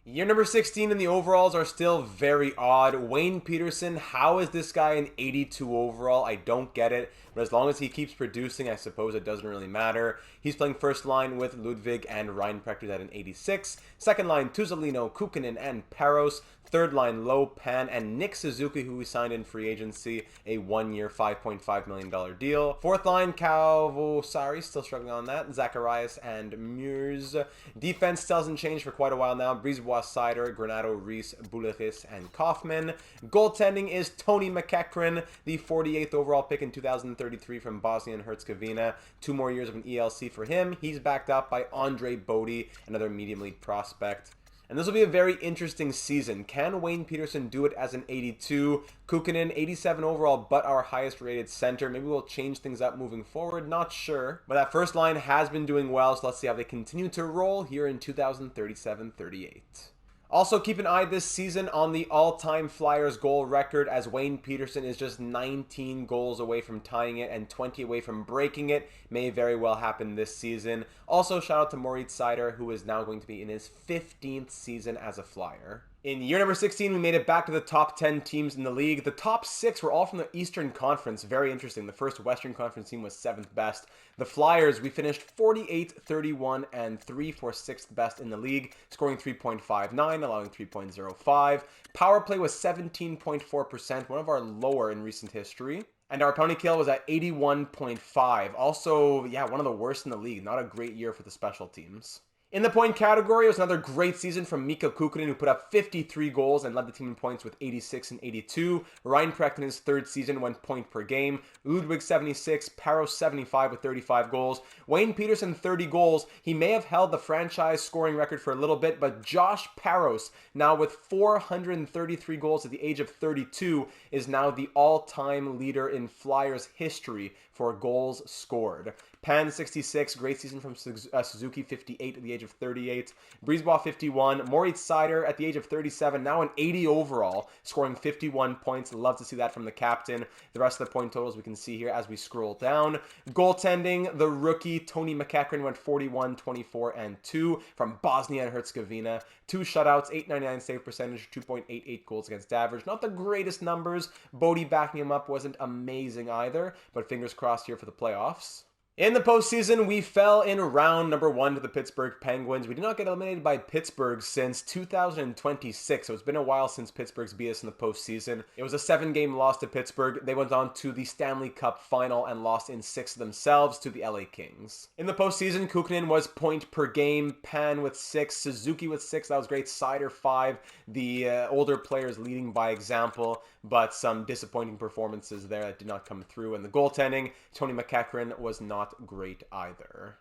Year number 16 and the overalls are still very odd. Wayne Peterson, how is this guy an 82 overall? I don't get it. But as long as he keeps producing, I suppose it doesn't really matter. He's playing first line with Ludwig and Reinprecht at an 86. Second line, Tuzolino, Kukunin, and Paros. Third line, Lowe, Pan, and Nick Suzuki, who we signed in free agency, a 1-year, $5.5 million deal. Fourth line, Kovusari, still struggling on that. Zacharias and Murs. Defense still hasn't changed for quite a while now. Brisebois Brisebois, Seider, Granato, Reese, Bouleris, and Kaufman. Goaltending is Tony McEachran, the 48th overall pick in 2033 from Bosnia and Herzegovina. 2 more years of an ELC for him. He's backed up by Andre Bodie, another medium league prospect. And this will be a very interesting season. Can Wayne Peterson do it as an 82? Kukkonen, 87 overall, but our highest rated center. Maybe we'll change things up moving forward. Not sure. But that first line has been doing well, so let's see how they continue to roll here in 2037-38. Also, keep an eye this season on the all-time Flyers goal record, as Wayne Peterson is just 19 goals away from tying it and 20 away from breaking it. May very well happen this season. Also, shout out to Moritz Seider, who is now going to be in his 15th season as a Flyer. In year number 16, we made it back to the top 10 teams in the league. The top 6 were all from the Eastern Conference. Very interesting. The first Western Conference team was 7th best. The Flyers, we finished 48, 31, and 3 for 6th best in the league, scoring 3.59, allowing 3.05. Power play was 17.4%, one of our lower in recent history. And our penalty kill was at 81.5. Also, yeah, one of the worst in the league. Not a great year for the special teams. In the point category, it was another great season from Mika Kukkonen, who put up 53 goals and led the team in points with 86 and 82. Ryan Precht in his 3rd season went point per game. Ludwig 76, Paros 75 with 35 goals. Wayne Peterson 30 goals. He may have held the franchise scoring record for a little bit, but Josh Paros, now with 433 goals at the age of 32, is now the all-time leader in Flyers history for goals scored. Pan 66, great season from Suzuki, 58 at the age of 38. Brisebois 51. Moritz Seider at the age of 37, now an 80 overall, scoring 51 points. Love to see that from the captain. The rest of the point totals we can see here as we scroll down. Goaltending, the rookie Tony McEachran went 41, 24, and 2 from Bosnia and Herzegovina. 2 shutouts, 899 save percentage, 2.88 goals against average. Not the greatest numbers. Bodie backing him up wasn't amazing either, but fingers crossed here for the playoffs. In the postseason, we fell in round number 1 to the Pittsburgh Penguins. We did not get eliminated by Pittsburgh since 2026, so it's been a while since Pittsburgh's beat us in the postseason. It was a 7-game loss to Pittsburgh. They went on to the Stanley Cup final and lost in 6 themselves to the LA Kings. In the postseason, Kukkonen was point per game, Pan with 6, Suzuki with 6, that was great, Seider 5, the older players leading by example, but some disappointing performances there that did not come through. And the goaltending, Tony McEachran was not great either.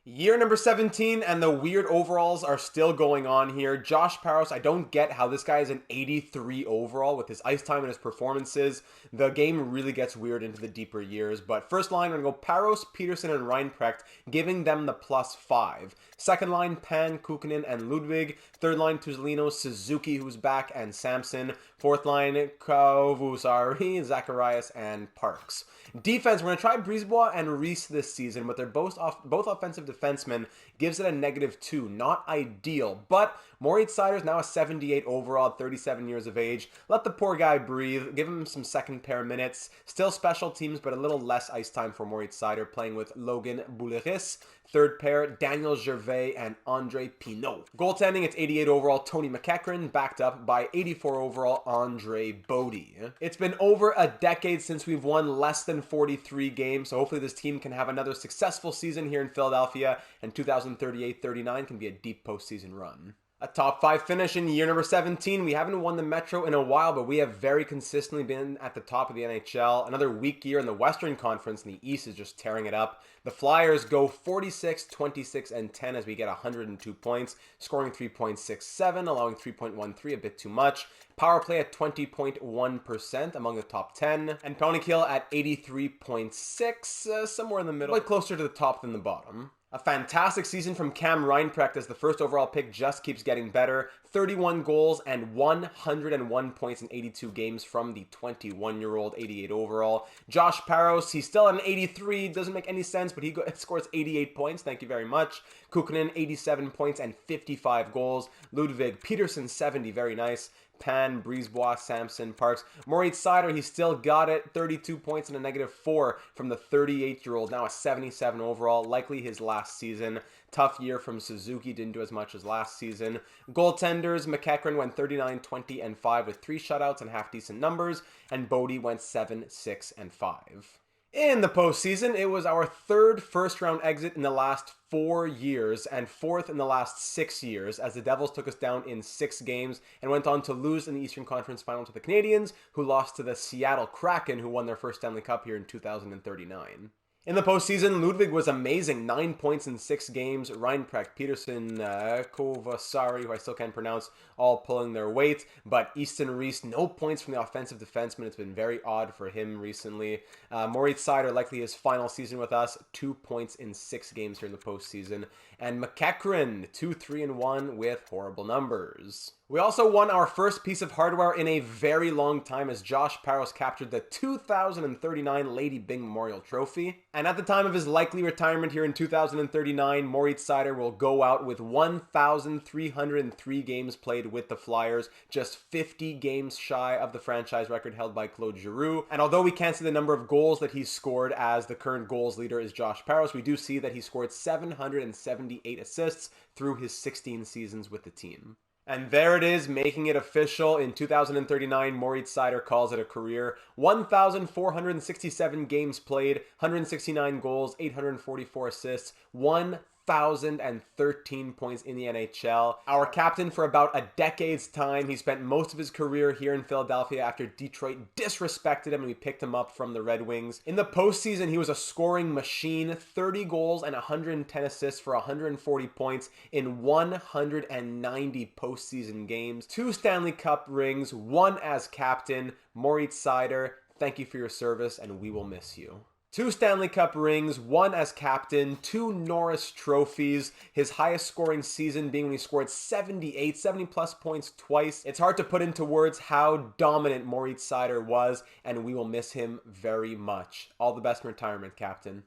Year number 17, and the weird overalls are still going on here. Josh Paros, I don't get how this guy is an 83 overall with his ice time and his performances. The game really gets weird into the deeper years, but first line, we're going to go Paros, Peterson, and Reinprecht, giving them the +5. Second line, Pan, Kukkonen, and Ludwig. Third line, Tuzolino, Suzuki, who's back, and Samson. Fourth line, Kovusari, Zacharias, and Parks. Defense, we're going to try Brisebois and Reese this season, but they're both offensive defensemen, gives it a -2. Not ideal, but Moritz Seider is now a 78 overall at 37 years of age. Let the poor guy breathe. Give him some second pair minutes. Still special teams, but a little less ice time for Moritz Seider, playing with Logan Bouleris. Third pair, Daniel Gervais and Andre Pinault. Goaltending, it's 88 overall Tony McEachran, backed up by 84 overall Andre Bodie. It's been over a decade since we've won less than 43 games, so hopefully this team can have another successful season here in Philadelphia, and 2038-39 can be a deep postseason run. A top 5 finish in year number 17. We haven't won the Metro in a while, but we have very consistently been at the top of the NHL. Another weak year in the Western Conference, and the East is just tearing it up. The Flyers go 46, 26, and 10 as we get 102 points, scoring 3.67, allowing 3.13, a bit too much. Power play at 20.1% among the top 10, and penalty kill at 83.6, somewhere in the middle, but closer to the top than the bottom. A fantastic season from Cam Reinprecht as the first overall pick just keeps getting better. 31 goals and 101 points in 82 games from the 21-year-old, 88 overall. Josh Paros, he's still at an 83, doesn't make any sense, but he scores 88 points, thank you very much. Kukkonen, 87 points and 55 goals. Ludwig Peterson, 70, very nice. Pan, Brisebois, Samson, Parks. Moritz Seider, he still got it. 32 points and a -4 from the 38-year-old. Now a 77 overall. Likely his last season. Tough year from Suzuki. Didn't do as much as last season. Goaltenders, McEachran went 39, 20, and 5 with 3 shutouts and half-decent numbers. And Bodie went 7, 6, and 5. In the postseason, it was our third first-round exit in the last 4 years and fourth in the last 6 years, as the Devils took us down in 6 games and went on to lose in the Eastern Conference Final to the Canadiens, who lost to the Seattle Kraken, who won their first Stanley Cup here in 2039. In the postseason, Ludwig was amazing, 9 points in 6 games. Reinprecht, Peterson, Kovasari, who I still can't pronounce, all pulling their weight. But Easton Reese, no points from the offensive defenseman. It's been very odd for him recently. Moritz Seider, likely his final season with us, 2 points in 6 games here in the postseason. And McEachran, 2-3-1 with horrible numbers. We also won our first piece of hardware in a very long time as Josh Parros captured the 2039 Lady Byng Memorial Trophy. And at the time of his likely retirement here in 2039, Moritz Seider will go out with 1,303 games played with the Flyers, just 50 games shy of the franchise record held by Claude Giroux. And although we can't see the number of goals that he's scored, as the current goals leader is Josh Parros, we do see that he scored 778 assists through his 16 seasons with the team. And there it is, making it official. In 2039, Moritz Seider calls it a career. 1,467 games played, 169 goals, 844 assists, 1,013 points in the NHL. Our captain for about a decade's time. He spent most of his career here in Philadelphia after Detroit disrespected him and we picked him up from the Red Wings. In the postseason, he was a scoring machine, 30 goals and 110 assists for 140 points in 190 postseason games. 2 Stanley Cup rings, 1 as captain. Moritz Seider, thank you for your service and we will miss you. 2 Stanley Cup rings, 1 as captain, 2 Norris trophies, his highest scoring season being when he scored 70 plus points twice. It's hard to put into words how dominant Moritz Seider was, and we will miss him very much. All the best in retirement, Captain.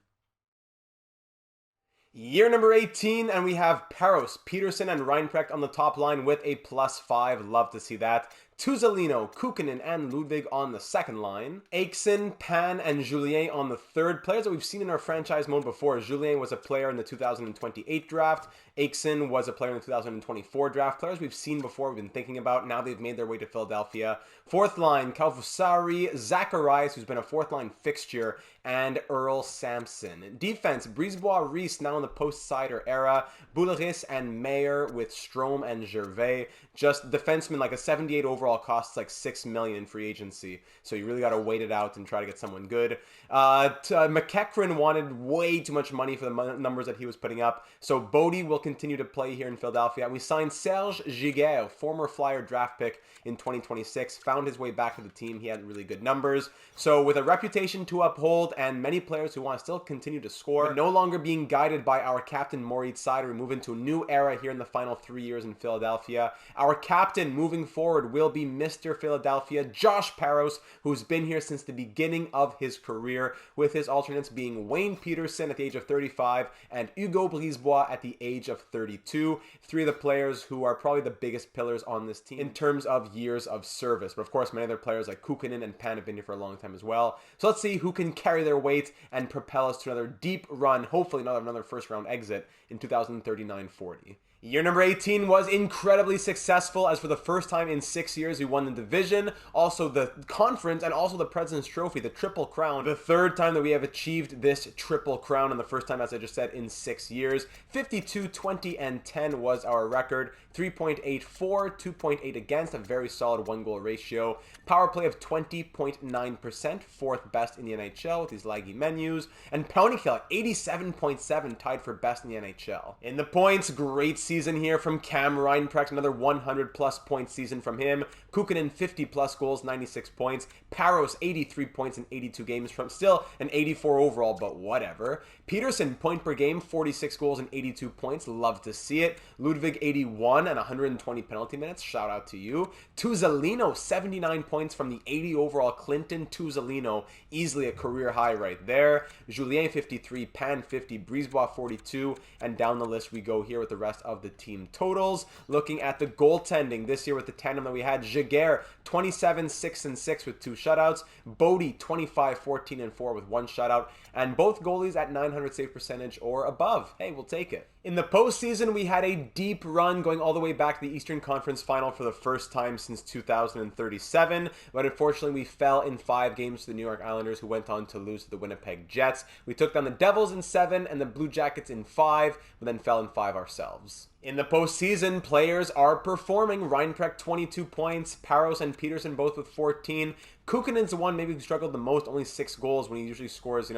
Year number 18, and we have Parros, Peterson, and Reinprecht on the top line with a +5. Love to see that. Tuzolino, Kukkonen, and Ludwig on the second line. Akeson, Pan, and Julien on the third. Players that we've seen in our franchise mode before. Julien was a player in the 2028 draft. Akeson was a player in the 2024 draft. Players we've seen before, we've been thinking about. Now they've made their way to Philadelphia. Fourth line, Kalfusari, Zacharias, who's been a fourth line fixture, and Earl Sampson. Defense, Brisebois, Reese, now in the post-Seider era. Bouleris and Mayer with Strome and Gervais. Just defensemen, like a 78 overall costs like $6 million in free agency. So you really got to wait it out and try to get someone good. McEachran wanted way too much money for the numbers that he was putting up. So Bodie will continue to play here in Philadelphia. And we signed Serge Giguère, former Flyer draft pick in 2026. Found his way back to the team. He had really good numbers. So with a reputation to uphold and many players who want to still continue to score, but no longer being guided by our captain Moritz Seider, we move into a new era here in the final 3 years in Philadelphia. Our captain moving forward will be Mr. Philadelphia, Josh Parros, who's been here since the beginning of his career, with his alternates being Wayne Peterson at the age of 35 and Hugo Brisebois at the age of 32. 3 of the players who are probably the biggest pillars on this team in terms of years of service. But of course, many other players like Kukkonen and Pan have been here for a long time as well. So let's see who can carry their weight and propel us to another deep run, hopefully another first round exit in 2039-40. Year number 18 was incredibly successful, as for the first time in 6 years we won the division, also the conference, and also the President's Trophy, the Triple Crown. The third time that we have achieved this Triple Crown, and the first time, as I just said, in 6 years. 52, 20, and 10 was our record. 3.84, 2.8 against, a very solid 1-goal ratio. Power play of 20.9%, 4th best in the NHL with these laggy menus. And penalty kill at 87.7, tied for best in the NHL. In the points, great season here from Cam Reinprecht, another 100-plus point season from him. Kukkonen, 50-plus goals, 96 points. Parros, 83 points in 82 games from still an 84 overall, but whatever. Peterson, point per game, 46 goals and 82 points. Love to see it. Ludwig, 81 and 120 penalty minutes. Shout out to you. Tuzolino, 79 points from the 80 overall Clinton. Tuzolino, easily a career high right there. Julien, 53. Pan, 50. Brisebois, 42. And down the list we go here with the rest of of the team totals. Looking at the goaltending this year with the tandem that we had, Giguère 27-6-6 with 2 shutouts, Bodie 25-14-4 with 1 shutout, and both goalies at 900 save percentage or above. Hey, we'll take it. In the postseason, we had a deep run going all the way back to the Eastern Conference Final for the first time since 2037, but unfortunately we fell in 5 games to the New York Islanders, who went on to lose to the Winnipeg Jets. We took down the Devils in 7 and the Blue Jackets in 5, but then fell in 5 ourselves. In the postseason, players are performing. Reinprecht 22 points, Parros and Peterson both with 14. Kukinen's the one maybe who struggled the most, only 6 goals when he usually scores,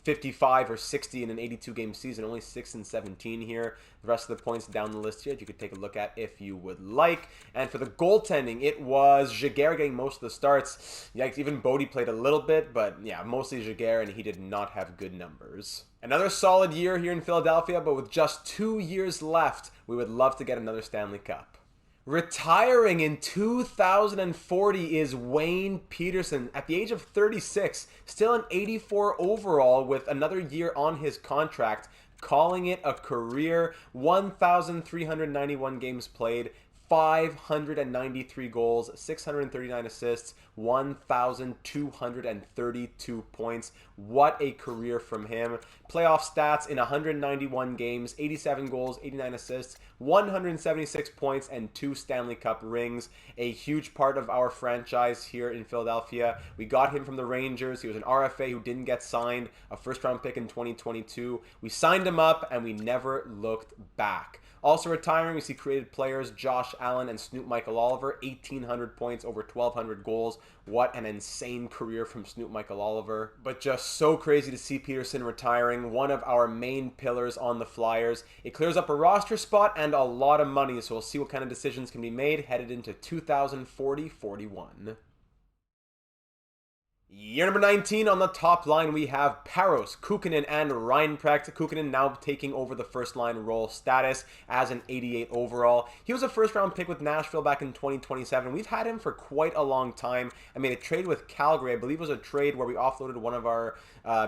55 or 60 in an 82-game season, only 6 and 17 here. The rest of the points down the list here, you could take a look at if you would like. And for the goaltending, it was Giguère getting most of the starts. Yikes, even Bodie played a little bit, but yeah, mostly Giguère, and he did not have good numbers. Another solid year here in Philadelphia, but with just 2 years left, we would love to get another Stanley Cup. Retiring in 2040 is Wayne Peterson at the age of 36, still an 84 overall with another year on his contract, calling it a career. 1,391 games played, 593 goals, 639 assists, 1,232 points. What a career from him. Playoff stats in 191 games, 87 goals, 89 assists, 176 points, and 2 Stanley Cup rings. A huge part of our franchise here in Philadelphia. We got him from the Rangers. He was an RFA who didn't get signed, a first-round pick in 2022. We signed him up, and we never looked back. Also retiring, we see created players Josh Allen and Snoop Michael Oliver, 1,800 points, over 1,200 goals. What an insane career from Snoop Michael Oliver. But just so crazy to see Peterson retiring, one of our main pillars on the Flyers. It clears up a roster spot and a lot of money, so we'll see what kind of decisions can be made headed into 2040-41. Year number 19, on the top line, we have Parros, Kukkonen, and Reinprecht. Kukkonen now taking over the first line role status as an 88 overall. He was a first round pick with Nashville back in 2027. We've had him for quite a long time. I made a trade with Calgary. I believe it was a trade where we offloaded one of our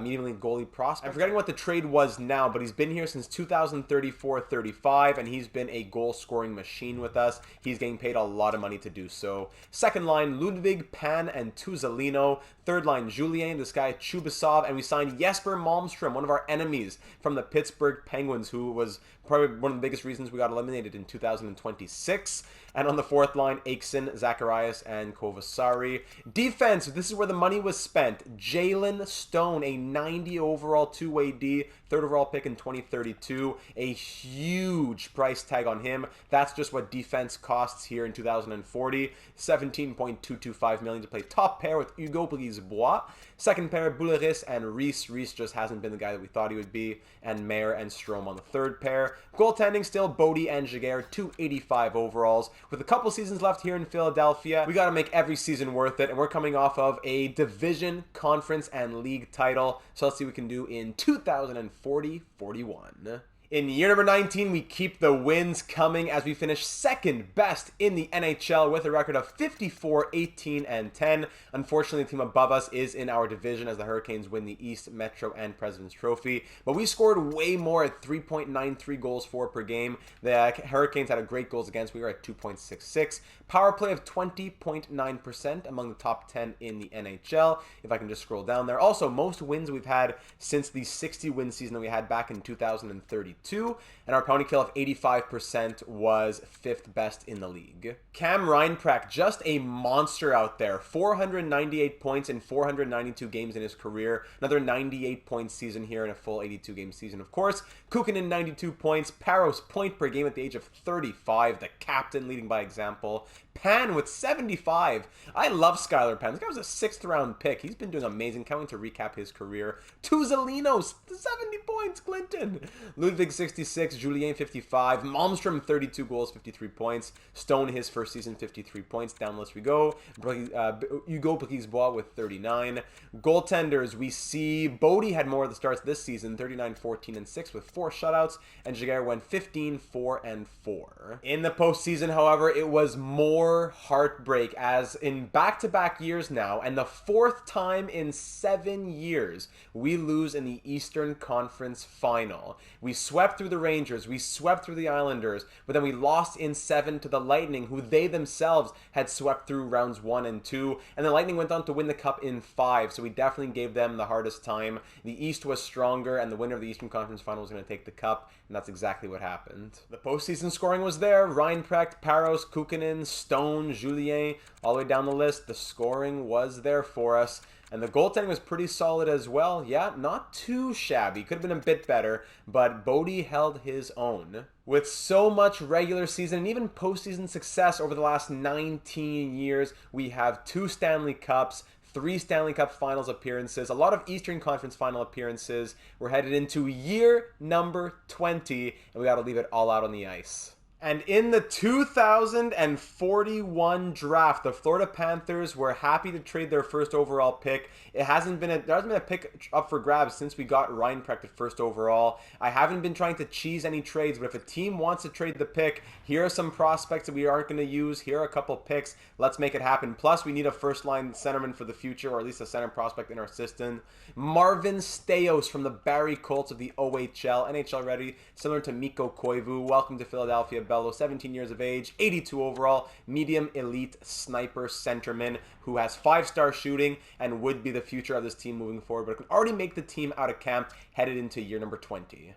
medium league goalie prospects. I'm forgetting what the trade was now, but he's been here since 2034-35, and he's been a goal scoring machine with us. He's getting paid a lot of money to do so. Second line, Ludwig, Pan, and Tuzolino. Third line, Julien, this guy Chubasov, and we signed Jesper Malmstrom, one of our enemies from the Pittsburgh Penguins, who was probably one of the biggest reasons we got eliminated in 2026. And on the fourth line, Aikson, Zacharias, and Kovasari. Defense, this is where the money was spent. Jalen Stone, a 90 overall two-way D, third overall pick in 2032. A huge price tag on him. That's just what defense costs here in 2040. $17.225 million to play top pair with Hugo Brisebois. Second pair, Bouleris and Reese. Reese just hasn't been the guy that we thought he would be. And Mayer and Strome on the third pair. Goaltending still Bodie and Giguère, 285 overalls. With a couple seasons left here in Philadelphia, we got to make every season worth it, and we're coming off of a division, conference, and league title. So let's see what we can do in 2040-41. In year number 19, we keep the wins coming as we finish second best in the NHL with a record of 54, 18, and 10. Unfortunately, the team above us is in our division as the Hurricanes win the East, Metro, and President's Trophy. But we scored way more at 3.93 goals for per game. The Hurricanes had a great goals against. We were at 2.66. Power play of 20.9% among the top 10 in the NHL. If I can just scroll down there. Also, most wins we've had since the 60-win season that we had back in 2032. And our penalty kill of 85% was 5th best in the league. Cam Reinprecht, just a monster out there. 498 points in 492 games in his career. Another 98-point season here in a full 82-game season, of course. Kukkonen, 92 points. Parros, point per game at the age of 35. The captain leading by example. Pan with 75. I love Skylar Pan. This guy was a 6th-round pick. He's been doing amazing. Coming to recap his career. Tuzolino, 70 points. Clinton. Ludwig, 66. Julien, 55. Malmstrom, 32 goals, 53 points. Stone, his first season, 53 points. Down the list we go. Hugo Brisebois with 39. Goaltenders, we see Bodie had more of the starts this season. 39, 14, and 6 with 4 shutouts. And Giguère went 15, 4, and 4. In the postseason, however, it was more more heartbreak, as in back-to-back years now, and the fourth time in 7 years, we lose in the Eastern Conference Final. We swept through the Rangers, we swept through the Islanders, but then we lost in 7 to the Lightning, who they themselves had swept through rounds 1 and 2, and the Lightning went on to win the Cup in 5, so we definitely gave them the hardest time. The East was stronger, and the winner of the Eastern Conference Final was going to take the Cup, and that's exactly what happened. The postseason scoring was there. Reinprecht, Paros, Kukkonen, Stone, Julien, all the way down the list. The scoring was there for us. And the goaltending was pretty solid as well. Yeah, not too shabby. Could have been a bit better, but Bodie held his own. With so much regular season and even postseason success over the last 19 years, we have 2 Stanley Cups, 3 Stanley Cup Finals appearances, a lot of Eastern Conference Final appearances. We're headed into year number 20, and we got to leave it all out on the ice. And in the 2041 draft, the Florida Panthers were happy to trade their first overall pick. There hasn't been a pick up for grabs since we got Reinprecht at first overall. I haven't been trying to cheese any trades, but if a team wants to trade the pick, here are some prospects that we aren't going to use. Here are a couple picks. Let's make it happen. Plus, we need a first-line centerman for the future, or at least a center prospect in our system. Marvin Staios from the Barrie Colts of the OHL, NHL ready, similar to Mikko Koivu. Welcome to Philadelphia. Bello, 17 years of age, 82 overall, medium elite sniper centerman who has 5-star shooting and would be the future of this team moving forward, but can already make the team out of camp headed into year number 20.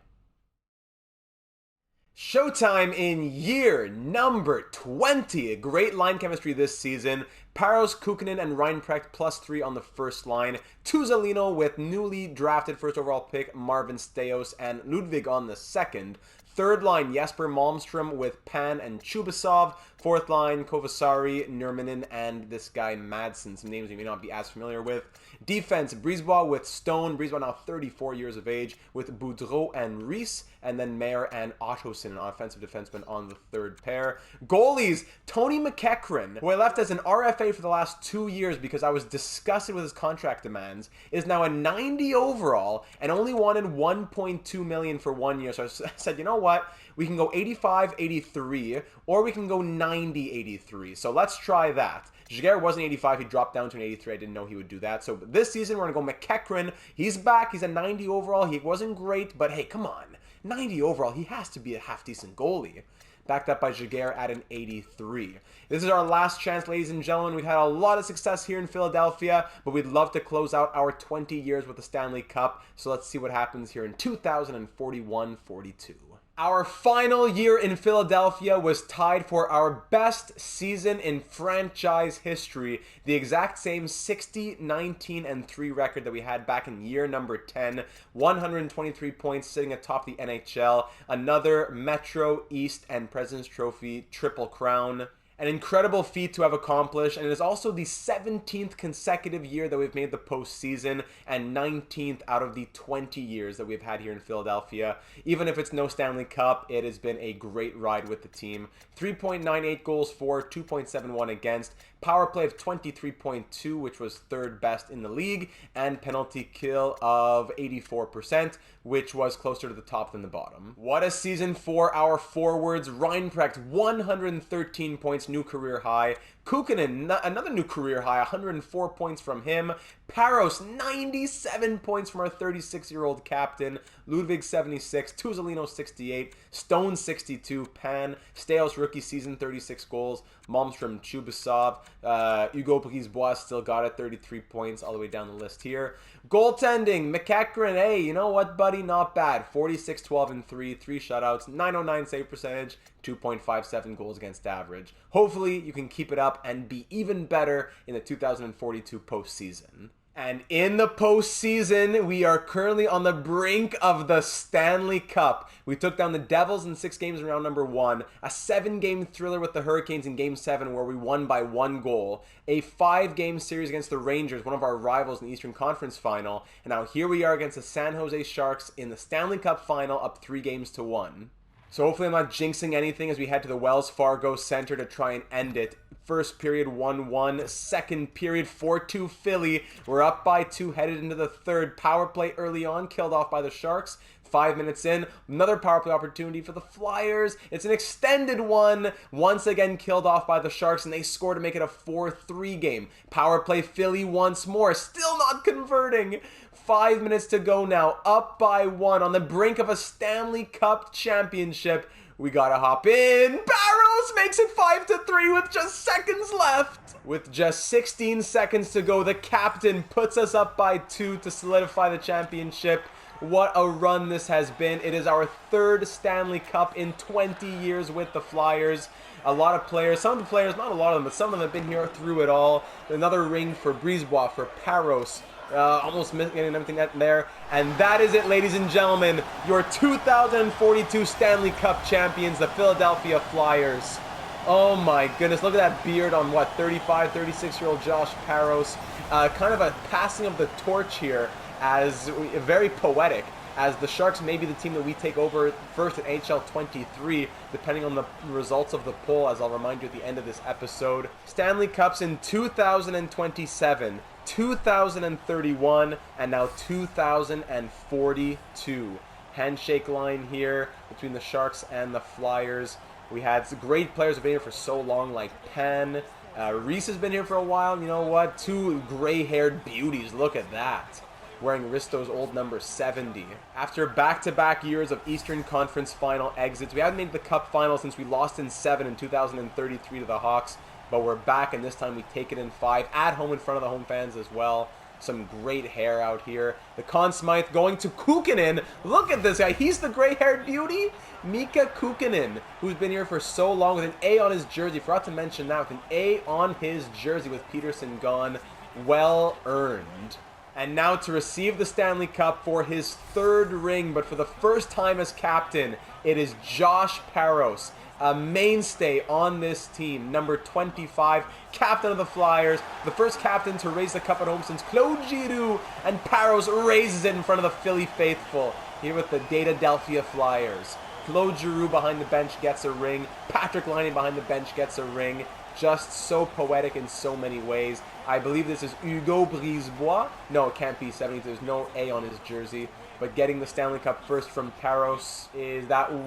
Showtime in year number 20. Great line chemistry this season. Paros, Kukkonen, and Reinprecht +3 on the first line. Tuzolino with newly drafted first overall pick Marvin Staios and Ludwig on the second. Third line, Jesper Malmstrom with Pan and Chubasov. Fourth line, Kovasari, Nurminen, and this guy Madsen, some names you may not be as familiar with. Defense, Brisebois with Stone. Brisebois now 34 years of age, with Boudreau and Reese, and then Mayer and Ottoson, an offensive defenseman on the third pair. Goalies, Tony McEachran, who I left as an RFA for the last 2 years because I was disgusted with his contract demands, is now a 90 overall and only wanted $1.2 million for 1 year. So I said, you know what? We can go 85-83, or we can go 90-83. So let's try that. Jaguar wasn't 85. He dropped down to an 83. I didn't know he would do that. So this season, we're going to go McEachran. He's back. He's a 90 overall. He wasn't great, but hey, come on. 90 overall. He has to be a half-decent goalie. Backed up by Jaguar at an 83. This is our last chance, ladies and gentlemen. We've had a lot of success here in Philadelphia, but we'd love to close out our 20 years with the Stanley Cup. So let's see what happens here in 2041-42. Our final year in Philadelphia was tied for our best season in franchise history. The exact same 60-19-3 record that we had back in year number 10. 123 points, sitting atop the NHL. Another Metro, East, and President's Trophy Triple Crown. An incredible feat to have accomplished, and it is also the 17th consecutive year that we've made the postseason, and 19th out of the 20 years that we've had here in Philadelphia. Even if it's no Stanley Cup, it has been a great ride with the team. 3.98 goals for, 2.71 against, power play of 23.2, which was third best in the league, and penalty kill of 84%, which was closer to the top than the bottom. What a season for our forwards. Reinprecht, 113 points, new career high. Kukkonen, another new career high, 104 points from him. Paros, 97 points from our 36-year-old captain. Ludwig, 76. Tuzolino, 68. Stone, 62. Pan. Staios, rookie season, 36 goals. Malmstrom, Chubasov. Hugo Brisebois still got it, 33 points all the way down the list here. Goaltending, McEachran, hey, you know what, buddy? Not bad. 46, 12, and 3. 3 shutouts. 909 save percentage. 2.57 goals against average. Hopefully, you can keep it up and be even better in the 2042 postseason. And in the postseason, we are currently on the brink of the Stanley Cup. We took down the Devils in 6 games in round number 1, a 7-game thriller with the Hurricanes in game 7 where we won by 1 goal, a 5-game series against the Rangers, one of our rivals in the Eastern Conference Final, and now here we are against the San Jose Sharks in the Stanley Cup Final, up 3 games to 1. So hopefully I'm not jinxing anything as we head to the Wells Fargo Center to try and end it. First period 1-1, second period 4-2 Philly. We're up by 2, headed into the third. Power play early on, killed off by the Sharks. 5 minutes in, another power play opportunity for the Flyers. It's an extended one, once again killed off by the Sharks, and they score to make it a 4-3 game. Power play Philly once more, still not converting. 5 minutes to go now, up by 1 on the brink of a Stanley Cup championship. We gotta hop in. Barros makes it 5-3 with just seconds left. With just 16 seconds to go, the captain puts us up by 2 to solidify the championship. What a run this has been. It is our third Stanley Cup in 20 years with the Flyers. A lot of players, some of the players, not a lot of them, but some of them have been here through it all. Another ring for Brisebois, for Parros. Almost getting everything there. And that is it, ladies and gentlemen. Your 2042 Stanley Cup champions, the Philadelphia Flyers. Oh my goodness, look at that beard on, 35, 36-year-old Josh Parros. Kind of a passing of the torch here, as very poetic, as the Sharks may be the team that we take over first at NHL 23, depending on the results of the poll, as I'll remind you at the end of this episode. Stanley Cups in 2027, 2031, and now 2042. Handshake line here between the Sharks and the Flyers. We had some great players who've been here for so long, like Penn. Reese has been here for a while. You know what? 2 gray-haired beauties. Look at that. Wearing Risto's old number 70. After back-to-back years of Eastern Conference Final exits, we haven't made the Cup Final since we lost in 7 in 2033 to the Hawks, but we're back, and this time we take it in 5, at home in front of the home fans as well. Some great hair out here. The Conn Smythe going to Kukkonen. Look at this guy. He's the gray-haired beauty. Mika Kukkonen, who's been here for so long with an A on his jersey. Forgot to mention that, with an A on his jersey with Peterson gone. Well earned. And now to receive the Stanley Cup for his 3rd ring, but for the first time as captain, it is Josh Parros, a mainstay on this team, number 25, captain of the Flyers, the first captain to raise the cup at home since Claude Giroux, and Parros raises it in front of the Philly faithful, here with the Philadelphia Flyers. Claude Giroux behind the bench gets a ring, Patrick Laine behind the bench gets a ring. Just so poetic in so many ways. I believe this is Hugo Brisebois. No, it can't be 70. There's no A on his jersey. But getting the Stanley Cup first from Parros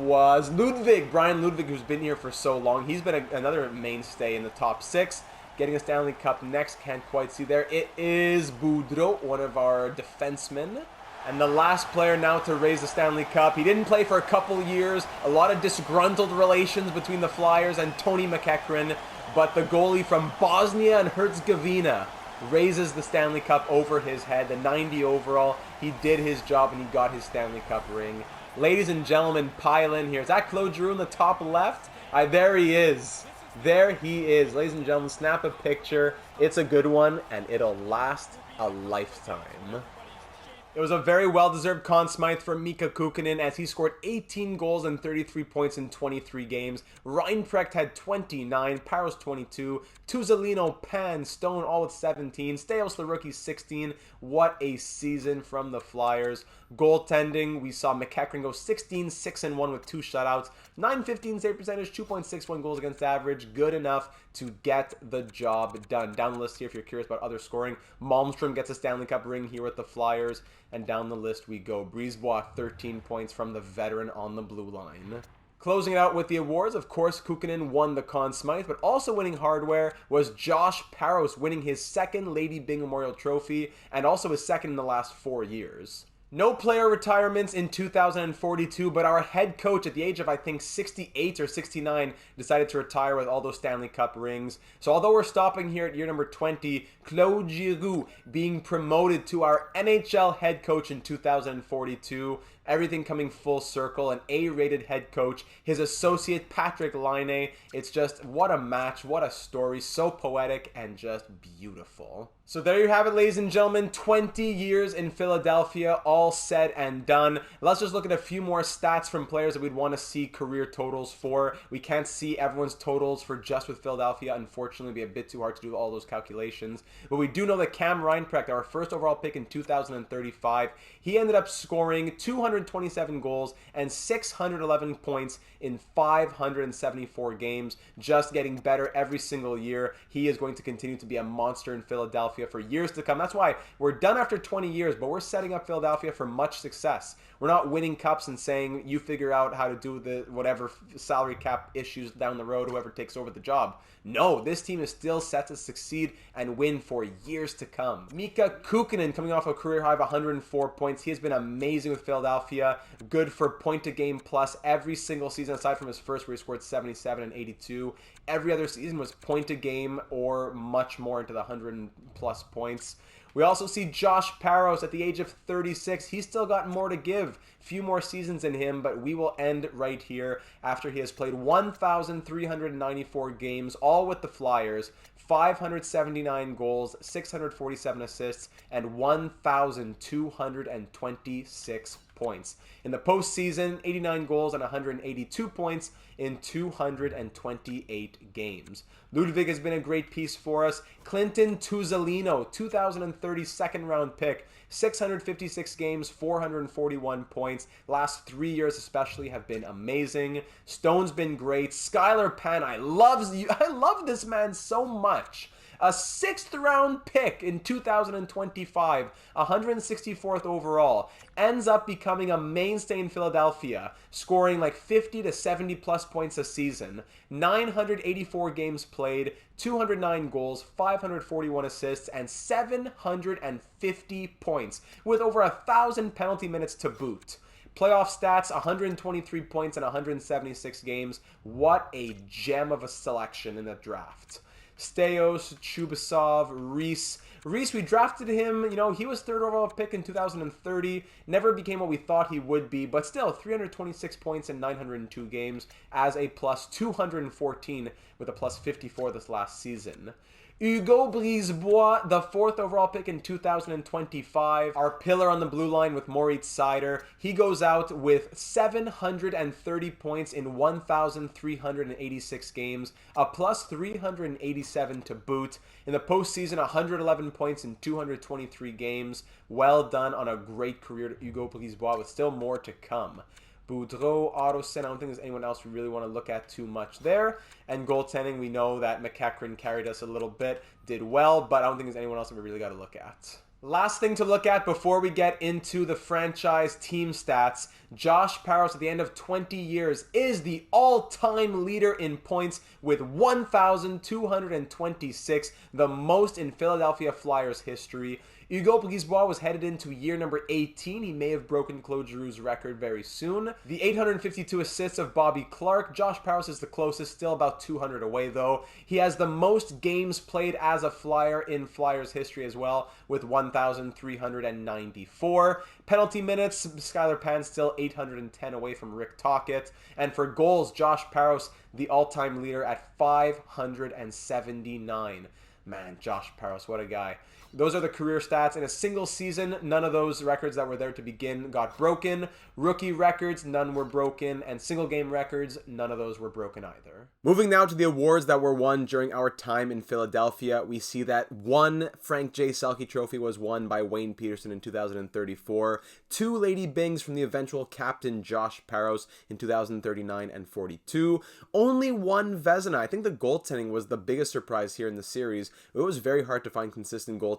was Ludwig. Brian Ludwig, who's been here for so long. He's been another mainstay in the top 6. Getting a Stanley Cup next, can't quite see there. It is Boudreau, one of our defensemen. And the last player now to raise the Stanley Cup. He didn't play for a couple years. A lot of disgruntled relations between the Flyers and Tony McEachran. But the goalie from Bosnia and Herzegovina raises the Stanley Cup over his head. The 90 overall. He did his job and he got his Stanley Cup ring. Ladies and gentlemen, pile in here. Is that Claude Giroux in the top left? There he is. There he is. Ladies and gentlemen, snap a picture. It's a good one and it'll last a lifetime. It was a very well-deserved Conn Smythe for Mika Kukkonen as he scored 18 goals and 33 points in 23 games. Reinprecht had 29, Parros 22, Tuzolino, Pan, Stone all with 17, Staios the rookie 16. What a season from the Flyers. Goaltending, we saw McEachran go 16, 6-1 with 2 shutouts, 915 save percentage, 2.61 goals against average. Good enough to get the job done. Down the list here, if you're curious about other scoring, Malmstrom gets a Stanley Cup ring here with the Flyers. And down the list we go. Brisebois, 13 points from the veteran on the blue line. Closing it out with the awards, of course, Kukkonen won the Conn Smythe, but also winning hardware was Josh Parros, winning his 2nd Lady Byng Memorial Trophy, and also his 2nd in the last 4 years. No player retirements in 2042, but our head coach at the age of, I think, 68 or 69 decided to retire with all those Stanley Cup rings. So although we're stopping here at year number 20, Claude Giroux being promoted to our NHL head coach in 2042. Everything coming full circle, an A-rated head coach, his associate Patrick Laine. It's just, what a match, what a story, so poetic and just beautiful. So there you have it, ladies and gentlemen, 20 years in Philadelphia, all said and done. Let's just look at a few more stats from players that we'd want to see career totals for. We can't see everyone's totals for just with Philadelphia, unfortunately. It'd be a bit too hard to do all those calculations. But we do know that Cam Reinprecht, our first overall pick in 2035, he ended up scoring 200 127 goals and 611 points in 574 games, just getting better every single year. He is going to continue to be a monster in Philadelphia for years to come. That's why we're done after 20 years, but we're setting up Philadelphia for much success. We're not winning cups and saying, you figure out how to do the whatever salary cap issues down the road, whoever takes over the job. No, this team is still set to succeed and win for years to come. Mika Kukkinen coming off a career high of 104 points. He has been amazing with Philadelphia. Good for point-to-game plus every single season, aside from his first where he scored 77 and 82. Every other season was point-to-game or much more into the 100-plus points. We also see Josh Parros at the age of 36. He's still got more to give. Few more seasons in him, but we will end right here after he has played 1,394 games, all with the Flyers, 579 goals, 647 assists, and 1,226 points. In the postseason, 89 goals and 182 points in 228 games. Ludwig has been a great piece for us. Clinton Tuzolino, 2030 second-round pick, 656 games, 441 points. Last 3 years especially have been amazing. Stone's been great. Skylar Pan, I love this man so much. A 6th-round pick in 2025, 164th overall, ends up becoming a mainstay in Philadelphia, scoring like 50 to 70 plus points a season, 984 games played, 209 goals, 541 assists, and 750 points, with over 1,000 penalty minutes to boot. Playoff stats, 123 points in 176 games. What a gem of a selection in the draft. Steos, Chubasov, Reese, we drafted him, he was 3rd overall pick in 2030, never became what we thought he would be, but still 326 points in 902 games as a plus 214 with a plus 54 this last season. Hugo Brisebois, the 4th overall pick in 2025. Our pillar on the blue line with Moritz Seider. He goes out with 730 points in 1,386 games, a plus 387 to boot. In the postseason, 111 points in 223 games. Well done on a great career to Hugo Brisebois with still more to come. Boudreau, Ottoson, I don't think there's anyone else we really want to look at too much there. And goaltending, we know that McEachran carried us a little bit, did well, but I don't think there's anyone else that we really got to look at. Last thing to look at before we get into the franchise team stats, Josh Parros at the end of 20 years is the all-time leader in points with 1,226, the most in Philadelphia Flyers history. Hugo Brisebois was headed into year number 18. He may have broken Claude Giroux's record very soon. The 852 assists of Bobby Clarke. Josh Parros is the closest, still about 200 away though. He has the most games played as a Flyer in Flyers history as well, with 1,394. Penalty minutes, Skylar Pan still 810 away from Rick Tocchet. And for goals, Josh Parros, the all-time leader at 579. Man, Josh Parros, what a guy. Those are the career stats. In a single season, none of those records that were there to begin got broken. Rookie records, none were broken. And single game records, none of those were broken either. Moving now to the awards that were won during our time in Philadelphia, we see that one Frank J. Selke trophy was won by Wayne Peterson in 2034. 2 Lady Bings from the eventual captain Josh Parros in 2039 and 42. Only 1 Vezina. I think the goaltending was the biggest surprise here in the series. It was very hard to find consistent goaltending.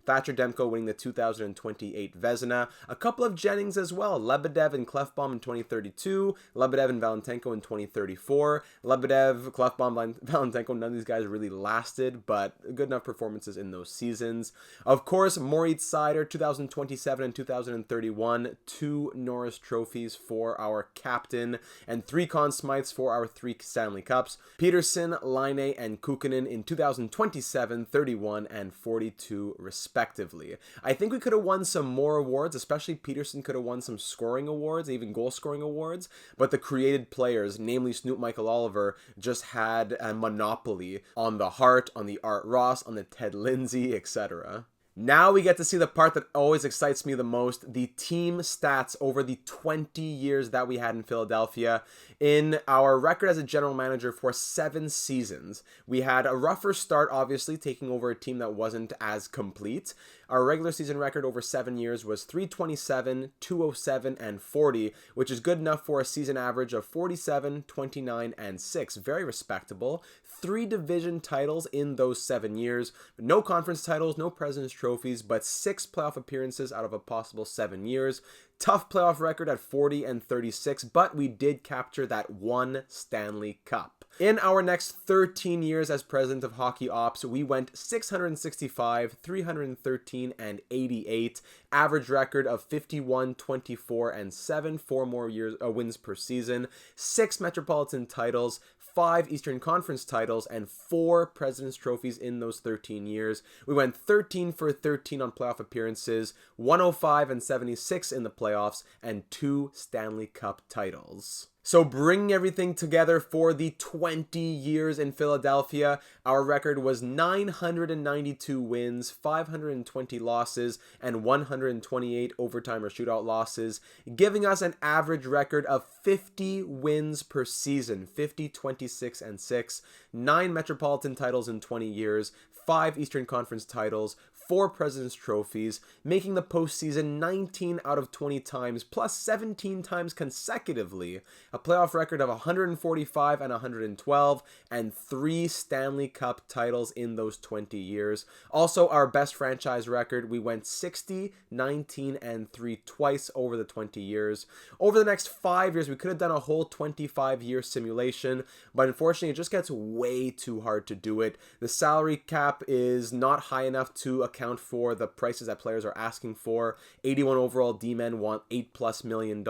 Thatcher Demko winning the 2028 Vezina. A couple of Jennings as well. Lebedev and Klefbom in 2032. Lebedev and Valentenko in 2034. Lebedev, Klefbom, Valentenko, none of these guys really lasted, but good enough performances in those seasons. Of course, Moritz Seider, 2027 and 2031. 2 Norris trophies for our captain, and 3 Conn Smythes for our 3 Stanley Cups. Peterson, Laine, and Kukkinen in 2027, 31, and 42 respectively. I think we could have won some more awards, especially Peterson could have won some scoring awards, even goal scoring awards, but the created players, namely Snoop Michael Oliver, just had a monopoly on the Hart, on the Art Ross, on the Ted Lindsay, etc. Now we get to see the part that always excites me the most, the team stats over the 20 years that we had in Philadelphia. In our record as a general manager for 7 seasons, we had a rougher start, obviously, taking over a team that wasn't as complete. Our regular season record over 7 years was 327, 207, and 40, which is good enough for a season average of 47, 29, and 6. Very respectable. 3 division titles in those 7 years. No conference titles, no President's trophies, but 6 playoff appearances out of a possible 7 years. Tough playoff record at 40 and 36, but we did capture that 1 Stanley Cup. In our next 13 years as president of Hockey Ops, we went 665, 313, and 88. Average record of 51, 24, and 7. 4 more wins per season. 6 Metropolitan titles. 5 Eastern Conference titles, and 4 President's trophies in those 13 years. We went 13 for 13 on playoff appearances, 105 and 76 in the playoffs, and 2 Stanley Cup titles. So bringing everything together for the 20 years in Philadelphia, our record was 992 wins, 520 losses, and 128 overtime or shootout losses, giving us an average record of 50 wins per season, 50, 26, and 6, 9 Metropolitan titles in 20 years, 5 Eastern Conference titles, 4 President's trophies, making the postseason 19 out of 20 times, plus 17 times consecutively, a playoff record of 145 and 112, and 3 Stanley Cup titles in those 20 years. Also, our best franchise record, we went 60, 19, and 3 twice over the 20 years. Over the next 5 years, we could have done a whole 25-year simulation, but unfortunately, it just gets way too hard to do it. The salary cap is not high enough to account for the prices that players are asking for. 81 overall D-men want $8+ million.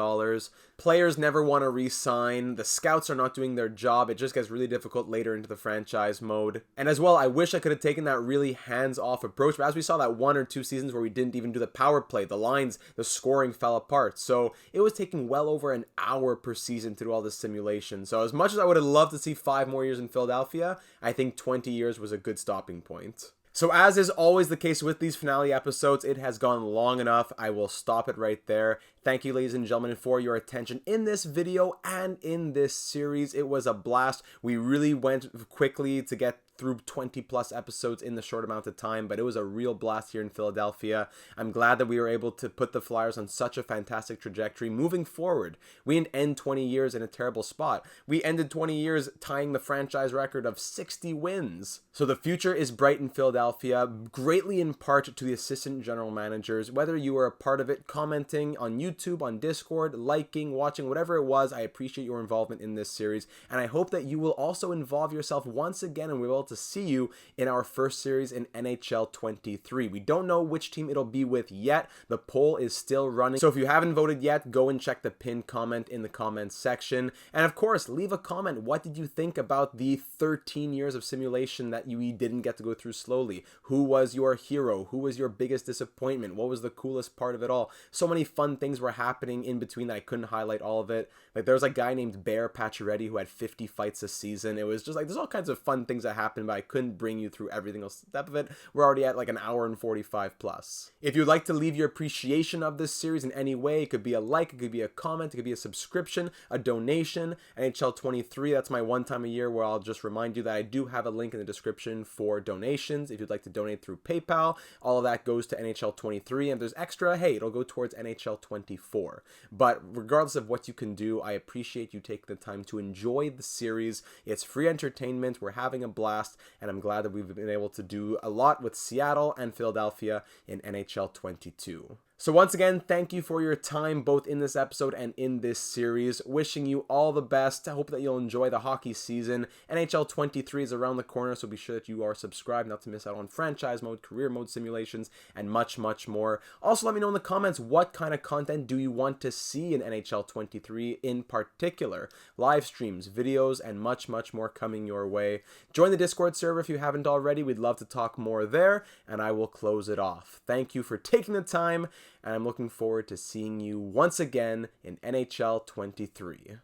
Players never want to re-sign. The scouts are not doing their job. It just gets really difficult later into the franchise mode. And as well, I wish I could have taken that really hands-off approach, but as we saw that 1 or 2 seasons where we didn't even do the power play, the lines, the scoring fell apart. So it was taking well over an hour per season to do all this simulation. So as much as I would have loved to see 5 more years in Philadelphia, I think 20 years was a good stopping point. So as is always the case with these finale episodes, it has gone long enough. I will stop it right there. Thank you, ladies and gentlemen, for your attention in this video and in this series. It was a blast. We really went quickly to get through 20+ episodes in the short amount of time, but it was a real blast here in Philadelphia. I'm glad that we were able to put the Flyers on such a fantastic trajectory moving forward. We didn't end 20 years in a terrible spot. We ended 20 years tying the franchise record of 60 wins. So the future is bright in Philadelphia, greatly in part to the assistant general managers. Whether you were a part of it, commenting on YouTube, on Discord, liking, watching, whatever it was, I appreciate your involvement in this series, and I hope that you will also involve yourself once again, and we will to see you in our first series in NHL 23. We don't know which team it'll be with yet. The poll is still running. So if you haven't voted yet, go and check the pinned comment in the comments section. And of course, leave a comment. What did you think about the 13 years of simulation that you didn't get to go through slowly? Who was your hero? Who was your biggest disappointment? What was the coolest part of it all? So many fun things were happening in between that I couldn't highlight all of it. Like there was a guy named Bear Pacioretty who had 50 fights a season. It was just like, there's all kinds of fun things that happened, but I couldn't bring you through every single step of it. We're already at like an hour and 45 plus. If you'd like to leave your appreciation of this series in any way, it could be a like, it could be a comment, it could be a subscription, a donation. NHL 23, that's my one time a year where I'll just remind you that I do have a link in the description for donations. If you'd like to donate through PayPal, all of that goes to NHL 23. And if there's extra, hey, it'll go towards NHL 24. But regardless of what you can do, I appreciate you taking the time to enjoy the series. It's free entertainment. We're having a blast, and I'm glad that we've been able to do a lot with Seattle and Philadelphia in NHL 22. So once again, thank you for your time both in this episode and in this series. Wishing you all the best. I hope that you'll enjoy the hockey season. NHL 23 is around the corner, so be sure that you are subscribed not to miss out on franchise mode, career mode simulations, and much, much more. Also, let me know in the comments what kind of content do you want to see in NHL 23 in particular. Live streams, videos, and much, much more coming your way. Join the Discord server if you haven't already. We'd love to talk more there, and I will close it off. Thank you for taking the time, and I'm looking forward to seeing you once again in NHL 23.